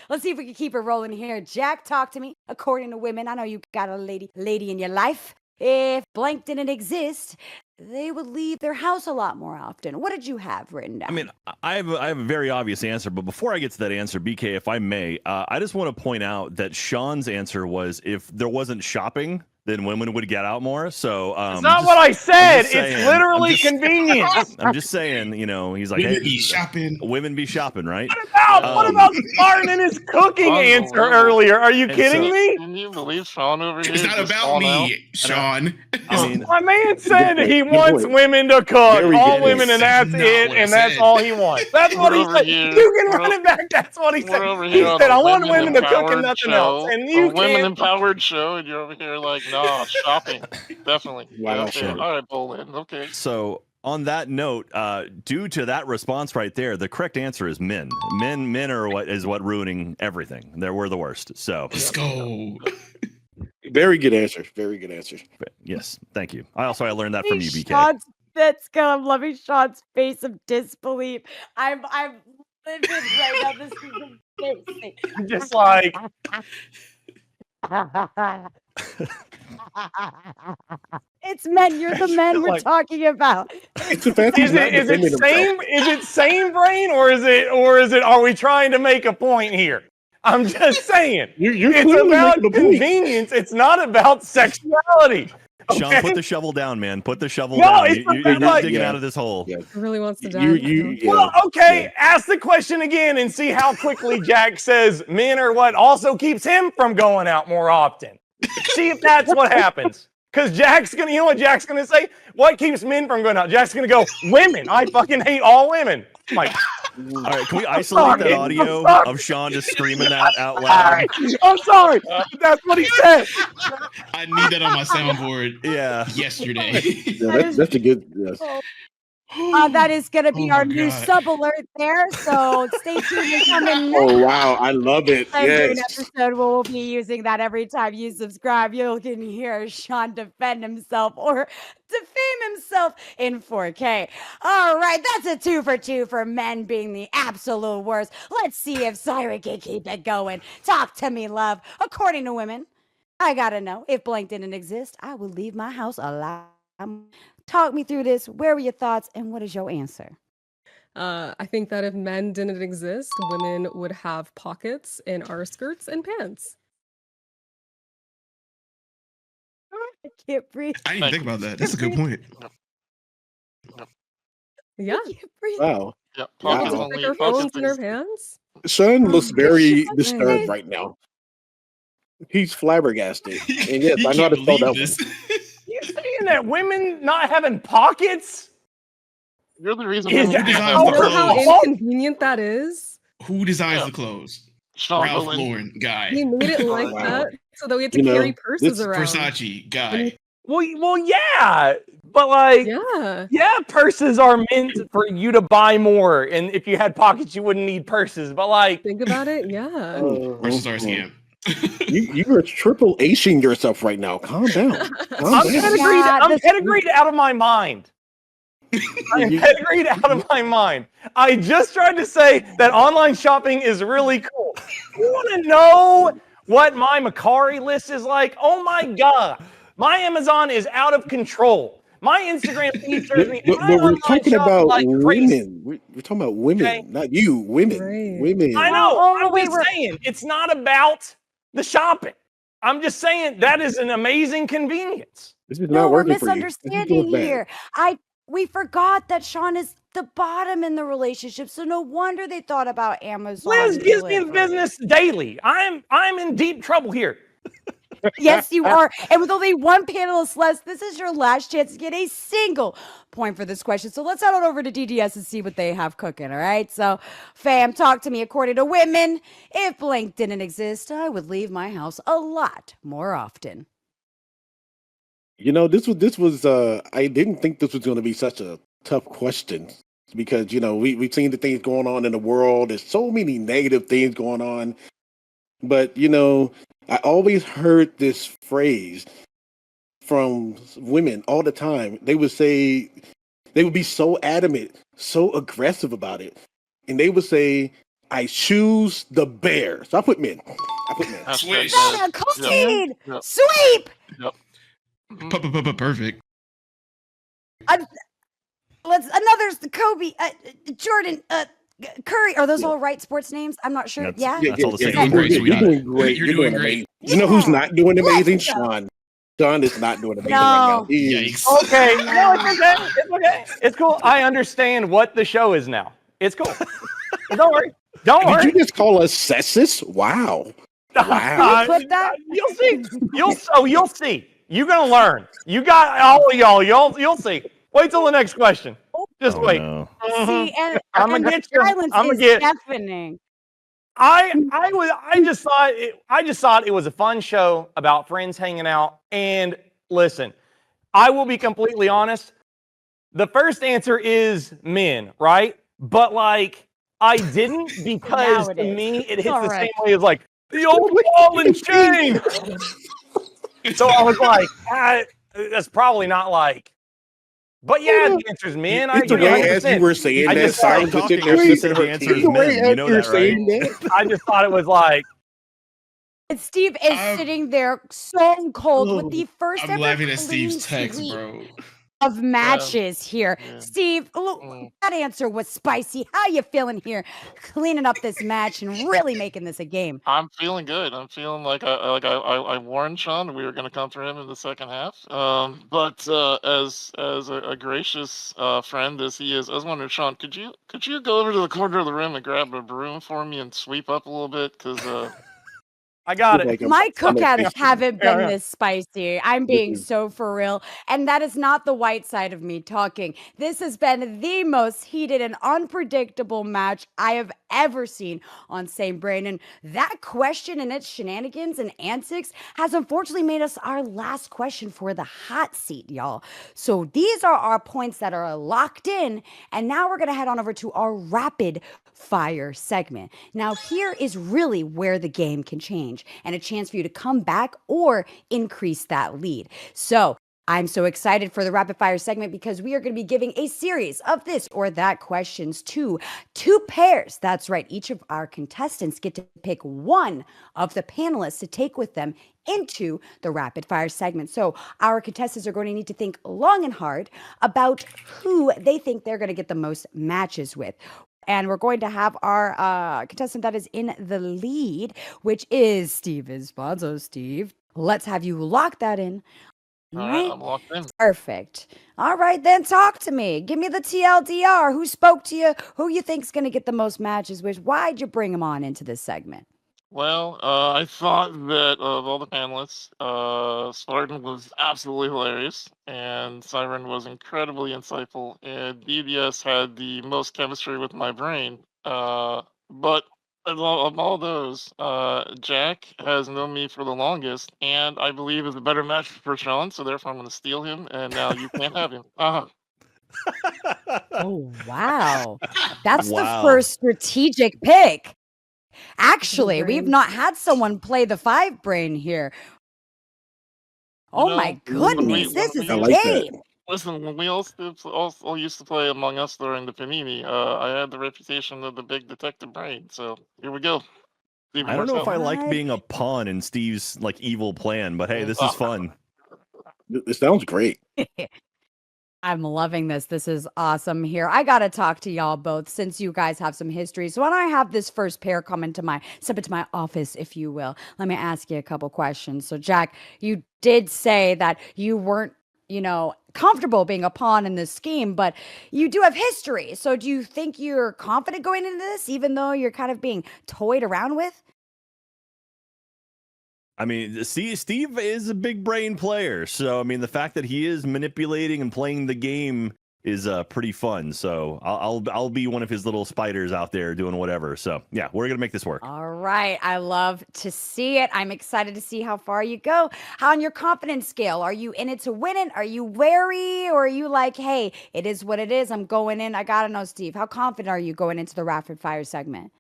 Let's see if we can keep it rolling here. Jack, talk to me. According to women, I know you got a lady in your life. If blank didn't exist, they would leave their house a lot more often. What did you have written down? I mean, I have a very obvious answer, but before I get to that answer, BK, if I may, I just want to point out that Sean's answer was if there wasn't shopping, then women would get out more. So it's not what I said. It's literally convenience. I'm just saying, he's like, women be shopping. Women be shopping, right? What about Spartan and his cooking answer earlier? Are you kidding me? Can you believe Sean over here? It's not about me, Sean. I mean, my man said he wants women to cook, all women, and that's it, and that's all he wants. That's what he said. You can run it back. That's what he said. He said, I want women to cook and nothing else. And you can't. Women empowered show, and you're over here like, no, shopping. Definitely. Wow, okay. Sean. All right, Bolin. Okay. So on that note, due to that response right there, the correct answer is men. Men are what ruining everything. We're the worst. So let's go. Very good answer. Very good answer. Yes, thank you. I learned that from you, BK. I'm loving Sean's face of disbelief. I'm living right now. This is amazing. Just like. It's men. You're the men we're talking about. Is it same brain or is it are we trying to make a point here? I'm just saying. It's about convenience. It's not about sexuality. Okay? Sean, put the shovel down, man. Put the shovel down. You're not digging out of this hole. He really wants to die. Well, okay. Ask the question again and see how quickly Jack says men are what also keeps him from going out more often. See if that's what happens. Because you know what Jack's going to say? What keeps men from going out? Jack's going to go, women. I fucking hate all women. I'm like, All right, can we isolate that audio of Sean just screaming that out loud? I'm sorry. That's what he said. I need that on my soundboard. Yeah. Yesterday. Yeah, that's a good. Yes. That is going to be Oh our my new God. sub alert there. So stay tuned and coming next. Oh wow, I love it. Great Yes. episode. We'll be using that every time you subscribe. You can hear Sean defend himself or defame himself in 4K. All right, that's a 2 for 2 for men being the absolute worst. Let's see if Siren can keep it going. Talk to me, love. According to women, I gotta know if blank didn't exist, I would leave my house alive. Talk me through this. Where were your thoughts, and what is your answer? I think that if men didn't exist, women would have pockets in our skirts and pants. I can't breathe. I didn't even think about that. That's a good point. Yeah. I can't breathe. Wow. Yeah, Wow. pockets Stick only. our Pockets phones in our exist. pants. Sean looks very Sean disturbed is- right now. He's flabbergasted. And yes, You I know how can't to spell that believe this. You saying that women not having pockets? You're the reason. Is women that have how You know how clothes. inconvenient that is? Who designs Yeah. the clothes? Sean Ralph Willen. Lauren guy. He made it like Wow. that so that we had to You know, carry purses this around. Versace guy. Well, yeah, but like, Yeah. purses are meant for you to buy more, and if you had pockets, you wouldn't need purses. But like, Think about it. Yeah. Versus RCM. You are triple Hing yourself right now. Calm down. Calm I'm down. pedigreed. Yeah, I'm this- pedigreed out of my mind. I'm You- pedigreed out of my mind. I just tried to say that online shopping is really cool. You want to know what my Macari list is like? Oh my god, my Amazon is out of control. My Instagram feed shows me. But I we're online talking shop about like crazy. women. We're talking about women, Okay. not you. Women. Right. Women. I know. Oh, I'm wait, just we're- saying it's not about the shopping. I'm just saying that is an amazing convenience. This is No, not we're working for you. This is misunderstanding going bad. here. We forgot that Sean is the bottom in the relationship, so no wonder they thought about Amazon. Liz gives me the delivery. business daily. I'm in deep trouble here. Yes, you are. And with only one panelist less, this is your last chance to get a single point for this question. So let's head on over to DDS and see what they have cooking. All right. So, fam, talk to me. According to women, if blank didn't exist, I would leave my house a lot more often. You know, this was I didn't think this was going to be such a tough question because we've seen the things going on in the world. There's so many negative things going on, but I always heard this phrase from women all the time. They would say they would be so adamant, so aggressive about it, and they would say, "I choose the bear." So I put men. Swish. Better, clean, Yep. sweep. Perfect. Another Kobe, Jordan, Curry. Are those all right sports names? I'm not sure. That's- Yeah. That's all the same. You're doing great, You're sweetheart. doing great. You're doing great. amazing. You know who's not doing amazing? Let's go. Sean. Sean is not doing amazing right now. No. He is- Yikes. Okay. No, it's okay. It's okay. It's cool. I understand what the show is now. It's cool. Don't worry. Don't Did worry. you just call us sexist? Wow. Wow. Clip that? You'll see. You'll see. You're gonna learn. You got all of y'all. You'll see. Wait till the next question. Just Oh, wait. no. Mhm. See, and I'ma and get the you. silence I'ma is get- deafening. I just thought it was a fun show about friends hanging out. And listen, I will be completely honest. The first answer is men, right? But like I didn't because Now it to is. me it hits All the right. same way as like the old ball and chain. So I was like, that's probably not like. But yeah, the answer is men. I It's the agree way as you 100%. were saying I that, just Cyrus started was sitting talking, there you sipping said her the answer tea. is The way men. You as know you're that, saying right? that. I just thought it was like. And Steve is sitting there so cold with the first I'm ever laughing at clean Steve's text, sweep bro. of matches here. Yeah. Steve, look, Mm. that answer was spicy. How you feeling here? Cleaning up this match and really making this a game. I'm feeling good. I'm feeling like I warned Sean we were going to come for him in the second half. But as a gracious friend as he is, I was wondering, Sean, could you go over to the corner of the room and grab a broom for me and sweep up a little bit? Because I got it. My cookouts haven't been Yeah. this spicy. I'm being so for real. And that is not the white side of me talking. This has been the most heated and unpredictable match I have ever seen on Same Brain. And that question and its shenanigans and antics has unfortunately made us our last question for the hot seat, y'all. So these are our points that are locked in. And now we're going to head on over to our rapid fire segment. Now, here is really where the game can change and a chance for you to come back or increase that lead. So, I'm so excited for the rapid fire segment because we are going to be giving a series of this or that questions to two pairs. That's right. Each of our contestants get to pick one of the panelists to take with them into the rapid fire segment. So our contestants are going to need to think long and hard about who they think they're going to get the most matches with. And we're going to have our contestant that is in the lead, which is Steve Esponzo. Steve, let's have you lock that in. All right, I'm locked in. Perfect. All right, then talk to me. Give me the TLDR. Who spoke to you? Who you think's going to get the most matches with? Why'd you bring them on into this segment? Well, I thought that of all the panelists, Spartan was absolutely hilarious, and Siren was incredibly insightful, and BBS had the most chemistry with my brain. But of all those, Jack has known me for the longest, and I believe is a better match for Sean, so therefore I'm going to steal him, and now you can't have him. Oh, wow. That's the Wow. first strategic pick. Actually, brain. we've not had someone play the five brain here. Oh You my know, when goodness, this when is we a I like that. game. Listen, when we all used to play Among Us during the Panini, I had the reputation of the big detective brain. So here we go. See if it I don't works know if out. I like What? being a pawn in Steve's like evil plan, but hey, this is fun. It sounds great. I'm loving this. This is awesome here. I got to talk to y'all both since you guys have some history. So when I have this first pair come step into my office, if you will, let me ask you a couple questions. So Jack, you did say that you weren't, comfortable being a pawn in this scheme, but you do have history. So do you think you're confident going into this, even though you're kind of being toyed around with? I mean, Steve is a big brain player, so I mean, the fact that he is manipulating and playing the game is pretty fun. So I'll be one of his little spiders out there doing whatever. So yeah, we're gonna make this work. All right. I love to see it. I'm excited to see how far you go. How on your confidence scale? Are you in it to win it? Are you wary? Or are you like, hey, it is what it is. I'm going in. I got to know, Steve. How confident are you going into the rapid fire segment?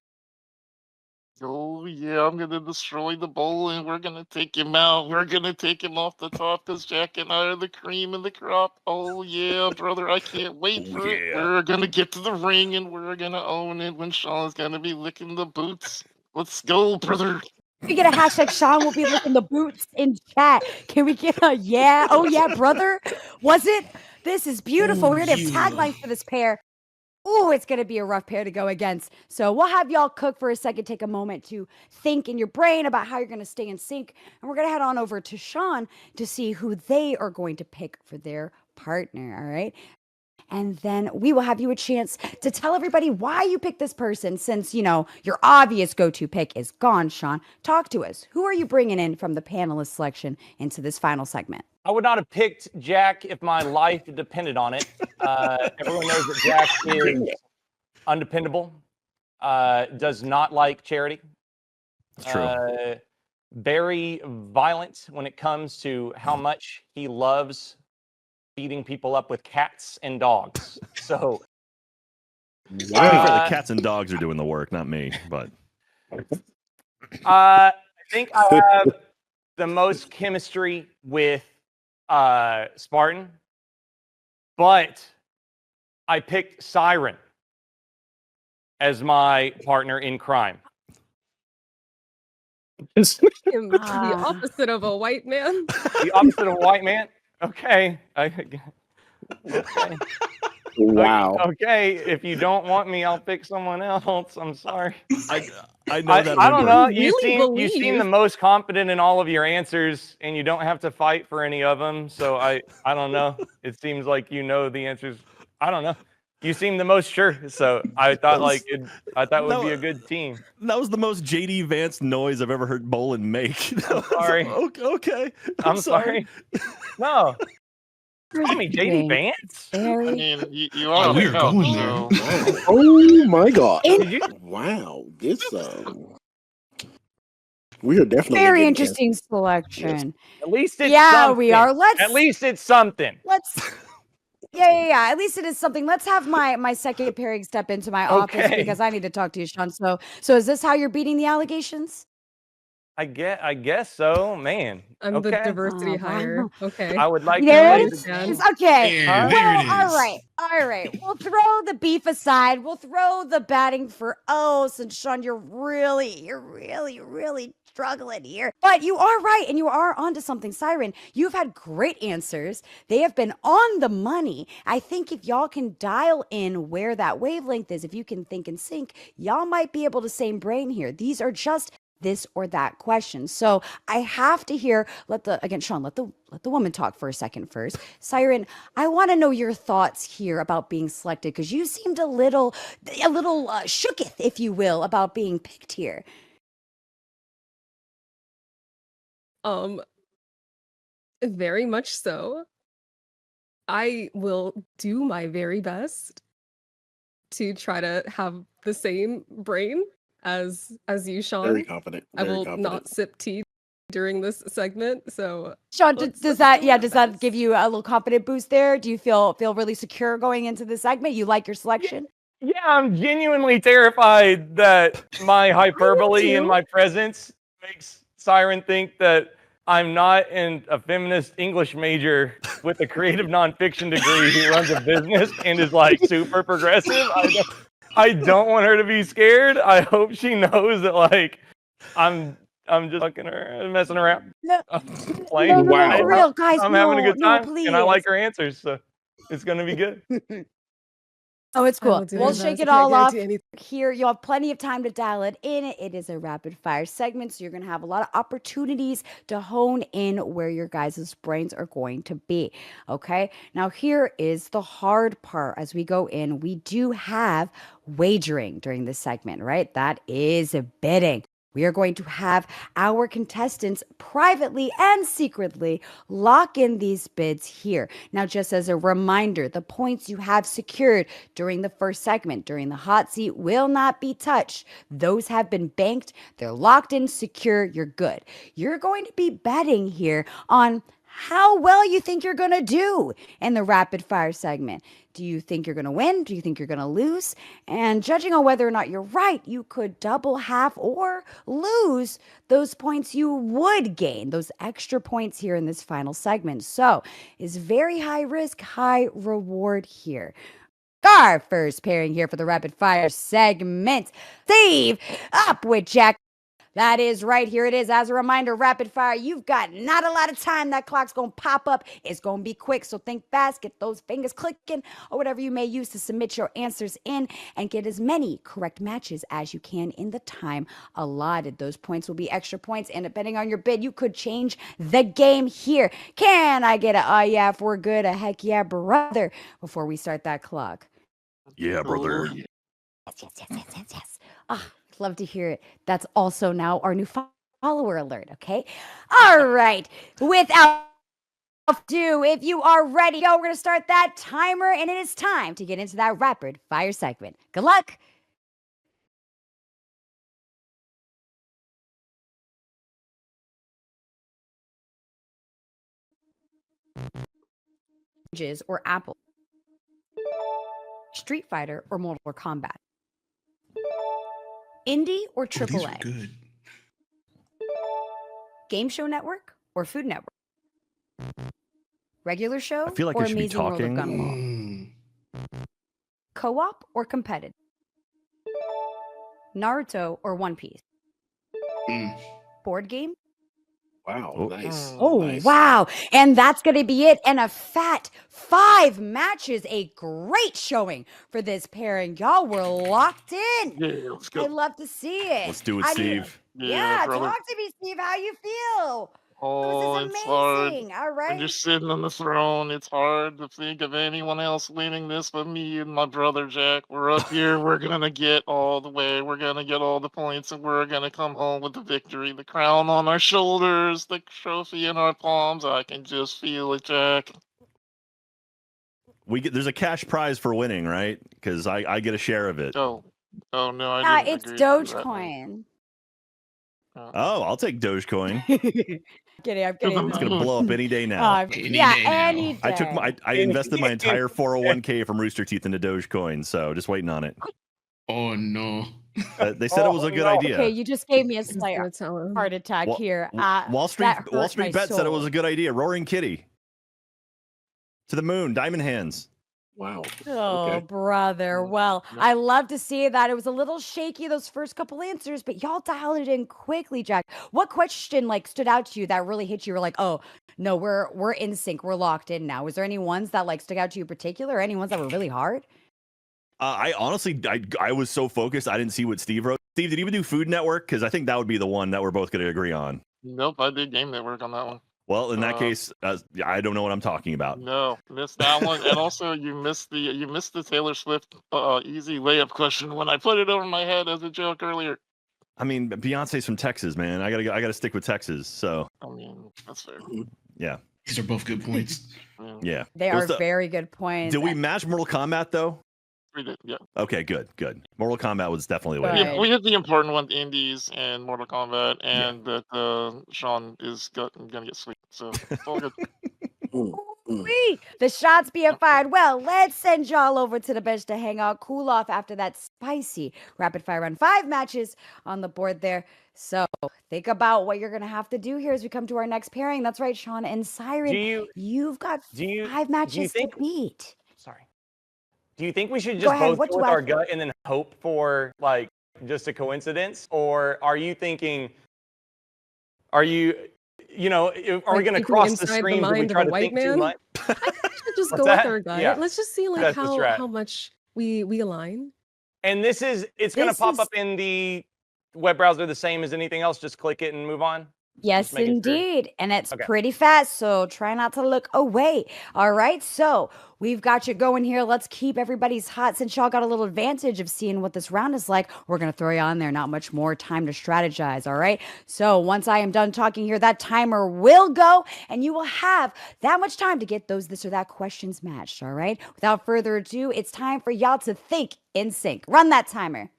Oh yeah, I'm gonna destroy the bowl, and we're gonna take him out. We're gonna take him off the top because Jack and I are the cream of the crop. Oh yeah, brother, I can't wait for it. yeah. We're gonna get to the ring, and we're gonna own it when Sean's gonna be licking the boots. Let's go, brother. We get a hashtag Sean will be licking the boots in chat. Can we get a yeah? Oh yeah, brother. Was it? This is beautiful. We're gonna have taglines for this pair. Oh, it's going to be a rough pair to go against. So we'll have y'all cook for a second, take a moment to think in your brain about how you're going to stay in sync. And we're going to head on over to Sean to see who they are going to pick for their partner. All right. And then we will have you a chance to tell everybody why you picked this person since, your obvious go-to pick is gone, Sean. Talk to us. Who are you bringing in from the panelist selection into this final segment? I would not have picked Jack if my life depended on it. Everyone knows that Jack is undependable, does not like charity. It's true. Very violent when it comes to how much he loves feeding people up with cats and dogs. So, The cats and dogs are doing the work, not me. But I think I have the most chemistry with Spartan, but I picked Siren as my partner in crime. The opposite of a white man. The opposite of a white man? Okay. Okay. Wow. Okay. If you don't want me, I'll pick someone else. I'm sorry. I know that. I don't know. You You really seem believe. the most confident in all of your answers, and you don't have to fight for any of them. So I don't know. It seems like you know the answers. I don't know. You seem the most sure, so I thought it would be a good team. That was the most JD Vance noise I've ever heard Bolin make. I'm sorry. Okay. I'm sorry. No. Call me JD Vance. I mean, you are on we the are couch, going so there. Oh my god! Did you? Wow, this we are definitely Very getting interesting selection. At least it's Yeah, something. we are. At least it's something. Let's. Yeah. At least it is something. Let's have my second pairing step into my office Okay. because I need to talk to you, Sean. So is this how you're beating the allegations? I guess so, man. I'm the Okay. diversity Oh, hire. wow. Okay. I would like There to it say understand. is. Okay. Yeah, Huh? there it Well, is. all right. We'll throw the beef aside. We'll throw the batting for since Sean, you're really struggling here. But you are right, and you are onto something, Siren. You've had great answers. They have been on the money. I think if y'all can dial in where that wavelength is, if you can think and sync, y'all might be able to same brain here. These are just this or that question. So I have to hear, Sean, let the woman talk for a second first. Siren, I want to know your thoughts here about being selected because you seemed a little shooketh, if you will, about being picked here. Very much so. I will do my very best to try to have the same brain as you, Sean. very confident. I Very will confident. not sip tea during this segment. So Sean, let's does do our that best. give you a little confident boost there? Do you feel really secure going into the segment? You like your selection? Yeah, I'm genuinely terrified that my hyperbole and too. my presence makes Siren think that I'm not a feminist English major with a creative nonfiction degree who runs a business and is like super progressive. I don't want her to be scared. I hope she knows that like I'm just fucking her and messing around. No, I'm playing. Wow. for real, guys. I'm having a good time, please. and I like her answers, so it's gonna be good. Oh, it's I will cool. do We'll my shake best. it I can't all off guarantee anything. here. You'll have plenty of time to dial it in. It is a rapid fire segment, so you're going to have a lot of opportunities to hone in where your guys' brains are going to be. Okay. Now, here is the hard part as we go in. We do have wagering during this segment, right? That is bidding. We are going to have our contestants privately and secretly lock in these bids here. Now, just as a reminder, the points you have secured during the first segment, during the hot seat, will not be touched. Those have been banked. They're locked in, secure. You're good. You're going to be betting here on how well you think you're going to do in the rapid fire segment. Do you think you're going to win? Do you think you're going to lose? And judging on whether or not you're right, you could double, half, or lose those points you would gain, those extra points here in this final segment. So it's very high risk, high reward here. Our first pairing here for the rapid fire segment. Steve up with Jack. That is right. Here it is. As a reminder, rapid fire, you've got not a lot of time. That clock's going to pop up. It's going to be quick. So think fast, get those fingers clicking or whatever you may use to submit your answers in and get as many correct matches as you can in the time allotted. Those points will be extra points. And depending on your bid, you could change the game here. Can I get a, oh yeah, if we're good, a heck yeah, brother, before we start that clock? Yeah, brother. Yes. Love to hear it. That's also now our new follower alert, okay? All right. Without ado, if you are ready, we're going to start that timer, and it is time to get into that rapid fire segment. Good luck. Or Apple. Street Fighter or Mortal Kombat. Indie or Oh, these are AAA? good. Game Show Network or Food Network? Regular show I feel like or I should be Amazing World of talking. Gumball? Co-op or competitive? Naruto or One Piece? Board game? Wow, Oh. nice. Oh, nice. wow. And that's going to be it. And a fat 5 matches. A great showing for this pairing. Y'all were locked in. yeah, let's I go. love to see it. Let's do it, I mean, Steve. yeah, brother. talk to me, Steve. How you feel? Oh, This is it's hard. amazing. All When you're right. sitting on the throne, it's hard to think of anyone else winning this but me and my brother Jack. We're up here. We're gonna get all the way. We're gonna get all the points, and we're gonna come home with the victory. The crown on our shoulders, the trophy in our palms. I can just feel it, Jack. There's a cash prize for winning, right? Because I get a share of it. Oh no, I didn't It's agree to that one. Dogecoin. Oh, I'll take Dogecoin. I'm kidding. It's gonna blow up any day now. Any day now. Any day. I invested my entire 401k from Rooster Teeth into Dogecoin, so just waiting on it. Oh no. They said it was a good idea. Okay, you just gave me a Just slight gonna tell him. heart attack here. Wall Street that hurt Wall Street my Bet said it was soul. a good idea. Roaring Kitty. To the moon, diamond hands. Wow. Oh, Okay. brother. Well, I love to see that. It was a little shaky, those first couple answers, but y'all dialed it in quickly, Jack. What question stood out to you that really hit you? You were like, oh, no, we're in sync. We're locked in now. Was there any ones that stuck out to you in particular? Or any ones that were really hard? I honestly, I was so focused, I didn't see what Steve wrote. Steve, did you even do Food Network? Because I think that would be the one that we're both going to agree on. Nope, I did Game Network on that one. Well, in that case, I don't know what I'm talking about. No, missed that one, and also you missed the Taylor Swift easy layup question when I put it over my head as a joke earlier. I mean, Beyonce's from Texas, man. I gotta stick with Texas. So I mean, that's fair. yeah, These are both good points. yeah. They It are was very good points. Did we match Mortal Kombat though? We did, yeah. Okay, good. Mortal Kombat was definitely the way. to Right. go. We hit the important one, Indies and Mortal Kombat, and that Sean is gonna get sweet. So it's all good. Wee! The shots being fired. Well, let's send y'all over to the bench to hang out, cool off after that spicy rapid fire round. 5 matches on the board there. So think about what you're going to have to do here as we come to our next pairing. That's right, Sean and Siren. You've got 5 matches to beat. Sorry. Do you think we should Go just ahead, both what go you with our have? gut and then hope for just a coincidence? Or are you thinking, are we going to thinking cross the inside the streams if we mind of try a to white think too man? much? I think we should just What's go that? with our gut. Yeah. Let's just see That's the strat. how much we align. And it's going to This pop is- up in the web browser the same as anything else. Just click it and move on. Yes, making sure. indeed. And it's Okay. pretty fast, so try not to look away. All right, so we've got you going here. Let's keep everybody's hot. Since y'all got a little advantage of seeing what this round is like, we're going to throw you on there. Not much more time to strategize, all right? So once I am done talking here, that timer will go, and you will have that much time to get those this or that questions matched, all right? Without further ado, it's time for y'all to think in sync. Run that timer.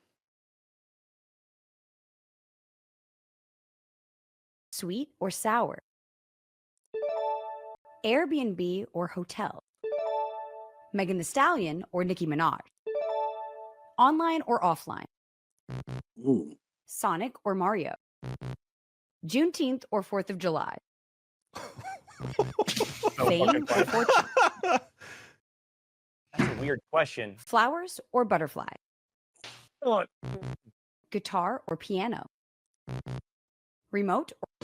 Sweet or sour? Airbnb or hotel? Megan Thee Stallion or Nicki Minaj? Online or offline? Sonic or Mario? Juneteenth or 4th of July? Fame or fortune? That's a weird question. Flowers or butterfly? Oh, Guitar or piano? Remote or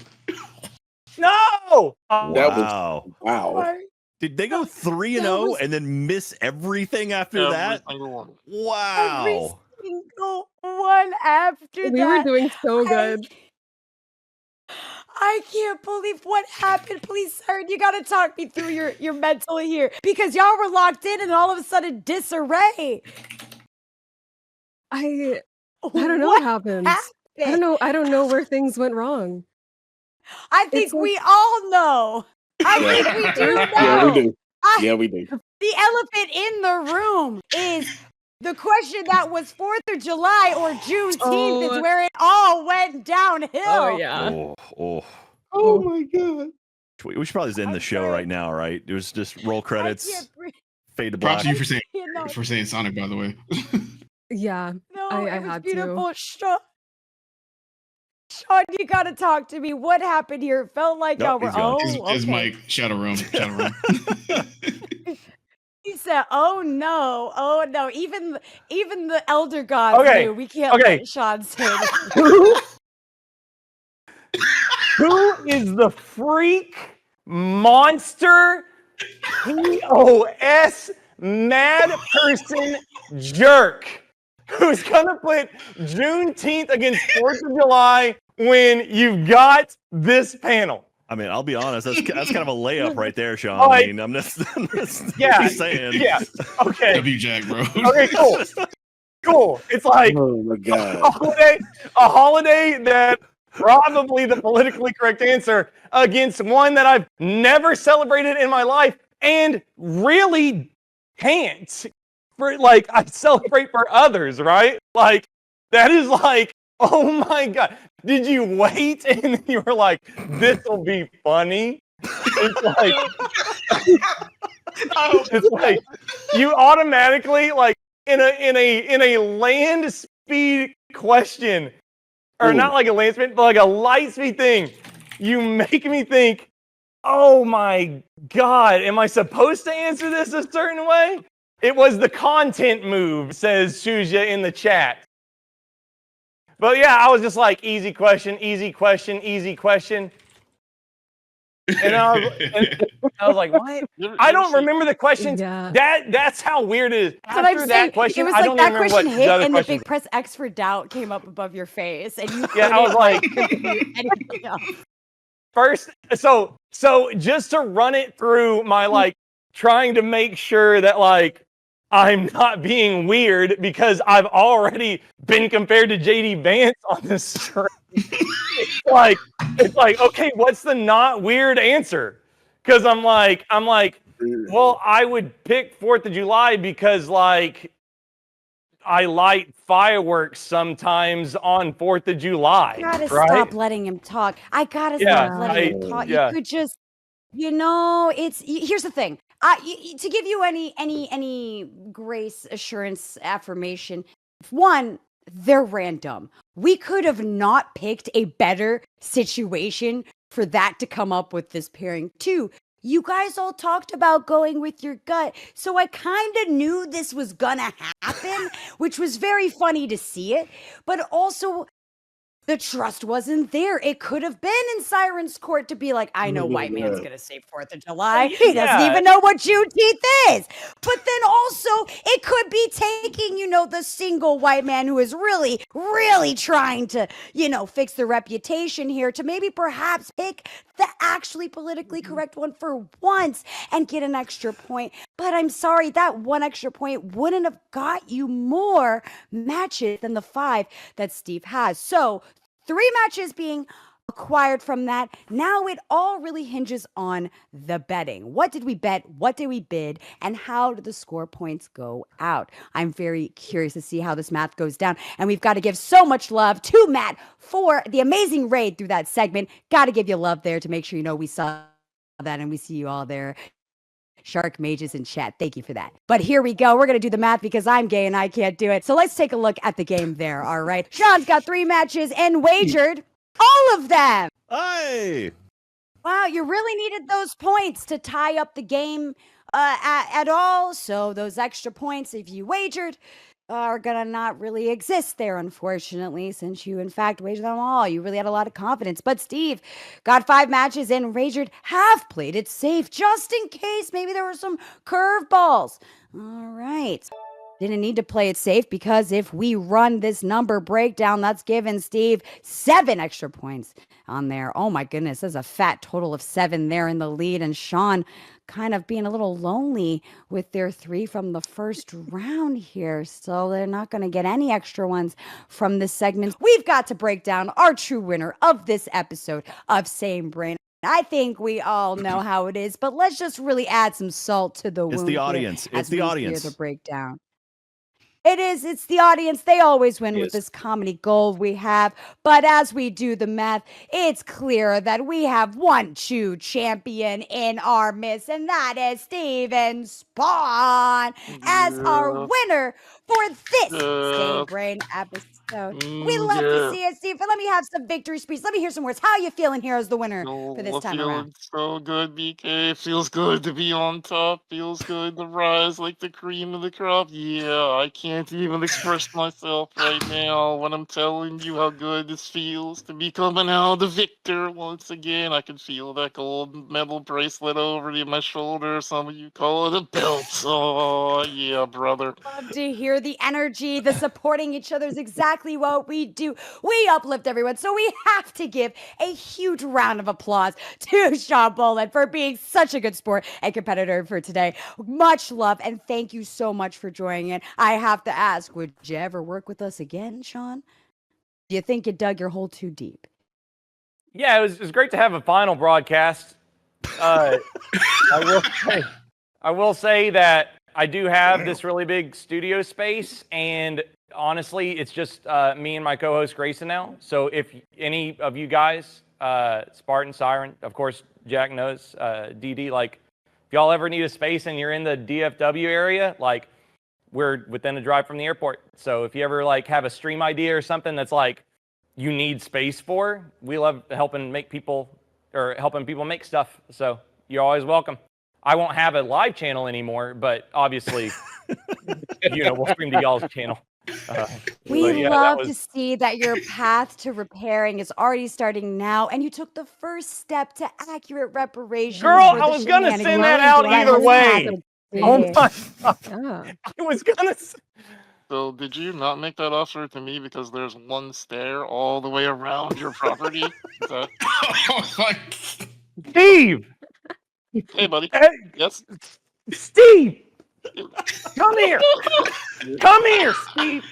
no! That Wow. Wow. Did they go 3-0 and then miss everything after Every that? single one. Wow. single one after We that? were doing so good. I can't believe what happened. Please, sir, you got to talk me through your mental here because y'all were locked in and all of a sudden disarray. I don't know what happened. happened? I don't know where things went wrong. I think It's like- we all know. I Yeah. think we do know. Yeah, we do. I- Yeah, we do. The elephant in the room is the question that was 4th of July or Juneteenth Oh. is where it all went downhill. Oh yeah. Oh my god. We should probably just end the show right now, right? It was just roll I credits, can't breathe. fade to black. Props to you for saying You know, for saying Sonic, by the way. Yeah. no, I it was had to. beautiful. Sean, you gotta talk to me. What happened here? It felt like Nope, y'all were. he's gone. Oh, His okay. mic, Shadow Realm. He said, "Oh no, oh no." Even the elder gods Okay, knew we can't okay. let Sean say this. Who is the freak monster POS mad person jerk who's gonna put Juneteenth against 4th of July when you've got this panel? I mean, I'll be honest. That's kind of a layup right there, Sean. Oh, I mean, I'm just Yeah, saying. yeah. Okay. W Jack, bro. Okay, cool. Cool. It's like Oh my god. a holiday that probably the politically correct answer against one that I've never celebrated in my life and really can't. For like, I celebrate for others, right? Like, that is like, oh my god. Did you wait and you were like, this will be funny? It's like you automatically like in a land speed question, or not like a land speed, but like a light speed thing. You make me think, oh my god, am I supposed to answer this a certain way? It was the content move, says Shuja in the chat. But yeah, I was just like, easy question, easy question, easy question. And I was like, what? I don't remember the questions. Yeah. That's how weird it is. That's what I'm After saying. that question, It was I like don't that even remember question what hit, the other and the questions big press X for doubt came up above your face, and you Yeah, I was like, anything else. first, so just to run it through my like trying to make sure that like I'm not being weird because I've already been compared to JD Vance on this stream. It's like, okay, what's the not weird answer? Because I'm like, well, I would pick 4th of July because like I light fireworks sometimes on 4th of July. I gotta right? stop letting him talk. I gotta stop letting him talk. You could just, here's the thing. To give you any grace, assurance, affirmation. One, they're random. We could have not picked a better situation for that to come up with this pairing. Two, you guys all talked about going with your gut, so I kind of knew this was gonna happen, which was very funny to see it, but also the trust wasn't there. It could have been in Siren's court to be like, I know white man's going to say 4th of July. He doesn't even know what Juneteenth is. But then also, it could be taking, the single white man who is really, really trying to, fix the reputation here to maybe perhaps pick the actually politically correct one for once and get an extra point. But I'm sorry, that one extra point wouldn't have got you more matches than the 5 that Steve has. So 3 matches being acquired from that. Now it all really hinges on the betting. What did we bet? What did we bid? And how did the score points go out? I'm very curious to see how this math goes down. And we've got to give so much love to Matt for the amazing raid through that segment. Got to give you love there to make sure we saw that and we see you all there. Shark Mages in chat. Thank you for that. But here we go. We're going to do the math because I'm gay and I can't do it. So let's take a look at the game there. All right. Sean's got 3 matches and wagered all of them. Hey. Wow. You really needed those points to tie up the game at all. So those extra points, if you wagered, are gonna not really exist there, unfortunately, since you in fact wagered them all. You really had a lot of confidence. But Steve got 5 matches and wagered half, played it safe just in case maybe there were some curveballs. All right. Didn't need to play it safe because if we run this number breakdown, that's given Steve 7 extra points on there. Oh my goodness, there's a fat total of 7 there in the lead. And Sean kind of being a little lonely with their 3 from the first round here. So they're not going to get any extra ones from this segment. We've got to break down our true winner of this episode of Same Brain. I think we all know how it is, but let's just really add some salt to the wound. It's the audience. It's the audience. Hear the breakdown. It's the audience. They always win with this comedy gold we have. But as we do the math, it's clear that we have one true champion in our midst, and that is Steven Spawn as our winner for this Same Brain episode. We love to see it, Steve. But let me have some victory speech. Let me hear some words. How are you feeling here as the winner for this time around? So good, BK. Feels good to be on top. Feels good to rise like the cream of the crop. Yeah, I can't can't even express myself right now when I'm telling you how good this feels to be coming out the victor once again. I can feel that gold medal bracelet over my shoulder. Some of you call it a belt. Oh, yeah, brother. Love to hear the energy, the supporting each other is exactly what we do. We uplift everyone, so we have to give a huge round of applause to Sean Boland for being such a good sport and competitor for today. Much love, and thank you so much for joining in. I have to ask, would you ever work with us again, Sean? Do you think you dug your hole too deep? Yeah, it was great to have a final broadcast. I will say that I do have this really big studio space, and honestly, it's just me and my co-host Grayson now. So if any of you guys, Spartan, Siren, of course, Jack knows, DD, like, if y'all ever need a space and you're in the DFW area, like, we're within a drive from the airport. So if you ever like have a stream idea or something that's like you need space for, we love helping people make stuff. So you're always welcome. I won't have a live channel anymore, but obviously, we'll stream to y'all's channel. We love to see that your path to repairing is already starting now, and you took the first step to accurate reparations. Girl, I was going to send that out either way. Oh my God. Yeah. I was going to. So did you not make that offer to me because there's one stair all the way around your property? Oh my. Steve! Hey, buddy. Hey, Yes? Steve! Come here! Come here, Steve!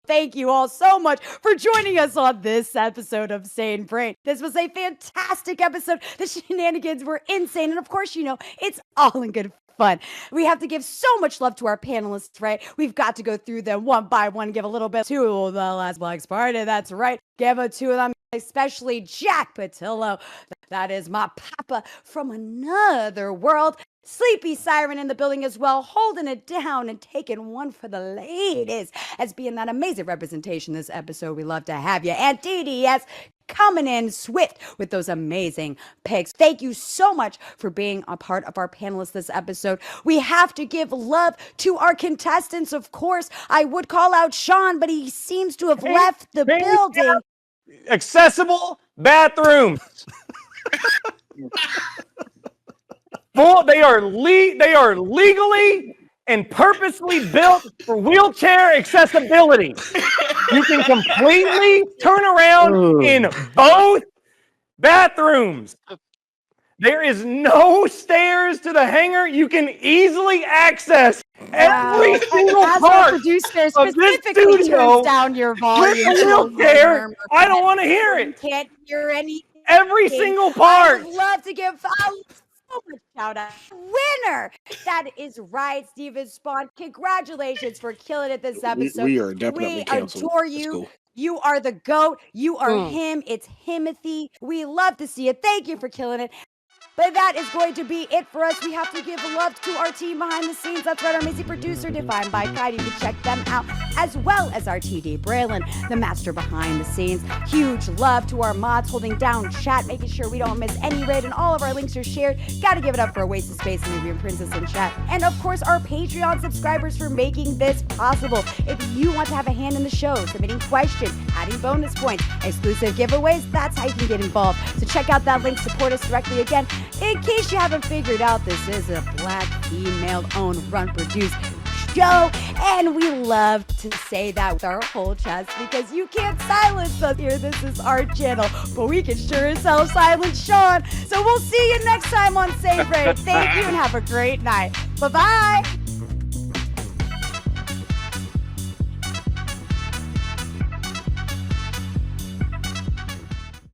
Thank you all so much for joining us on this episode of Sane Brain. This was a fantastic episode. The shenanigans were insane. And of course, it's all in good fun. We have to give so much love to our panelists, right? We've got to go through them one by one, give a little bit to the last Black Spartan. That's right. Give it to them, especially Jack Patillo. That is my papa from another world. Sleepy Siren in the building as well, holding it down and taking one for the ladies as being that amazing representation this episode. We love to have you. And DDS coming in swift with those amazing picks. Thank you so much for being a part of our panelists this episode. We have to give love to our contestants, of course. I would call out Sean, but he seems to have left the building. Accessible bathrooms. They are legally and purposely built for wheelchair accessibility. You can completely turn around in both bathrooms. There is no stairs to the hangar. You can easily access every single part of this studio. Turns down your volume. Wheelchair. I don't want to hear it. Can't hear anything. Every single part. I would love to give so much shout out. Winner. That is right, Steven Spawn. Congratulations for killing it this episode. We are definitely canceled. We adore you. You are the GOAT. You are him. It's Himothy. We love to see it. Thank you for killing it. But that is going to be it for us. We have to give love to our team behind the scenes. That's right, our amazing producer, Defined by Kite. You can check them out, as well as our TD Braylon, the master behind the scenes. Huge love to our mods holding down chat, making sure we don't miss any raid, and all of our links are shared. Gotta give it up for a waste of space and Nubian Princess in chat. And of course, our Patreon subscribers for making this possible. If you want to have a hand in the show, submitting questions, adding bonus points, exclusive giveaways, that's how you can get involved. So check out that link, support us directly. Again, in case you haven't figured out, this is a Black female-owned, run-produced show, and we love to say that with our whole chest because you can't silence us here. This is our channel, but we can sure as hell silence Sean. So we'll see you next time on Save Brain. Thank you and have a great night. Bye-bye.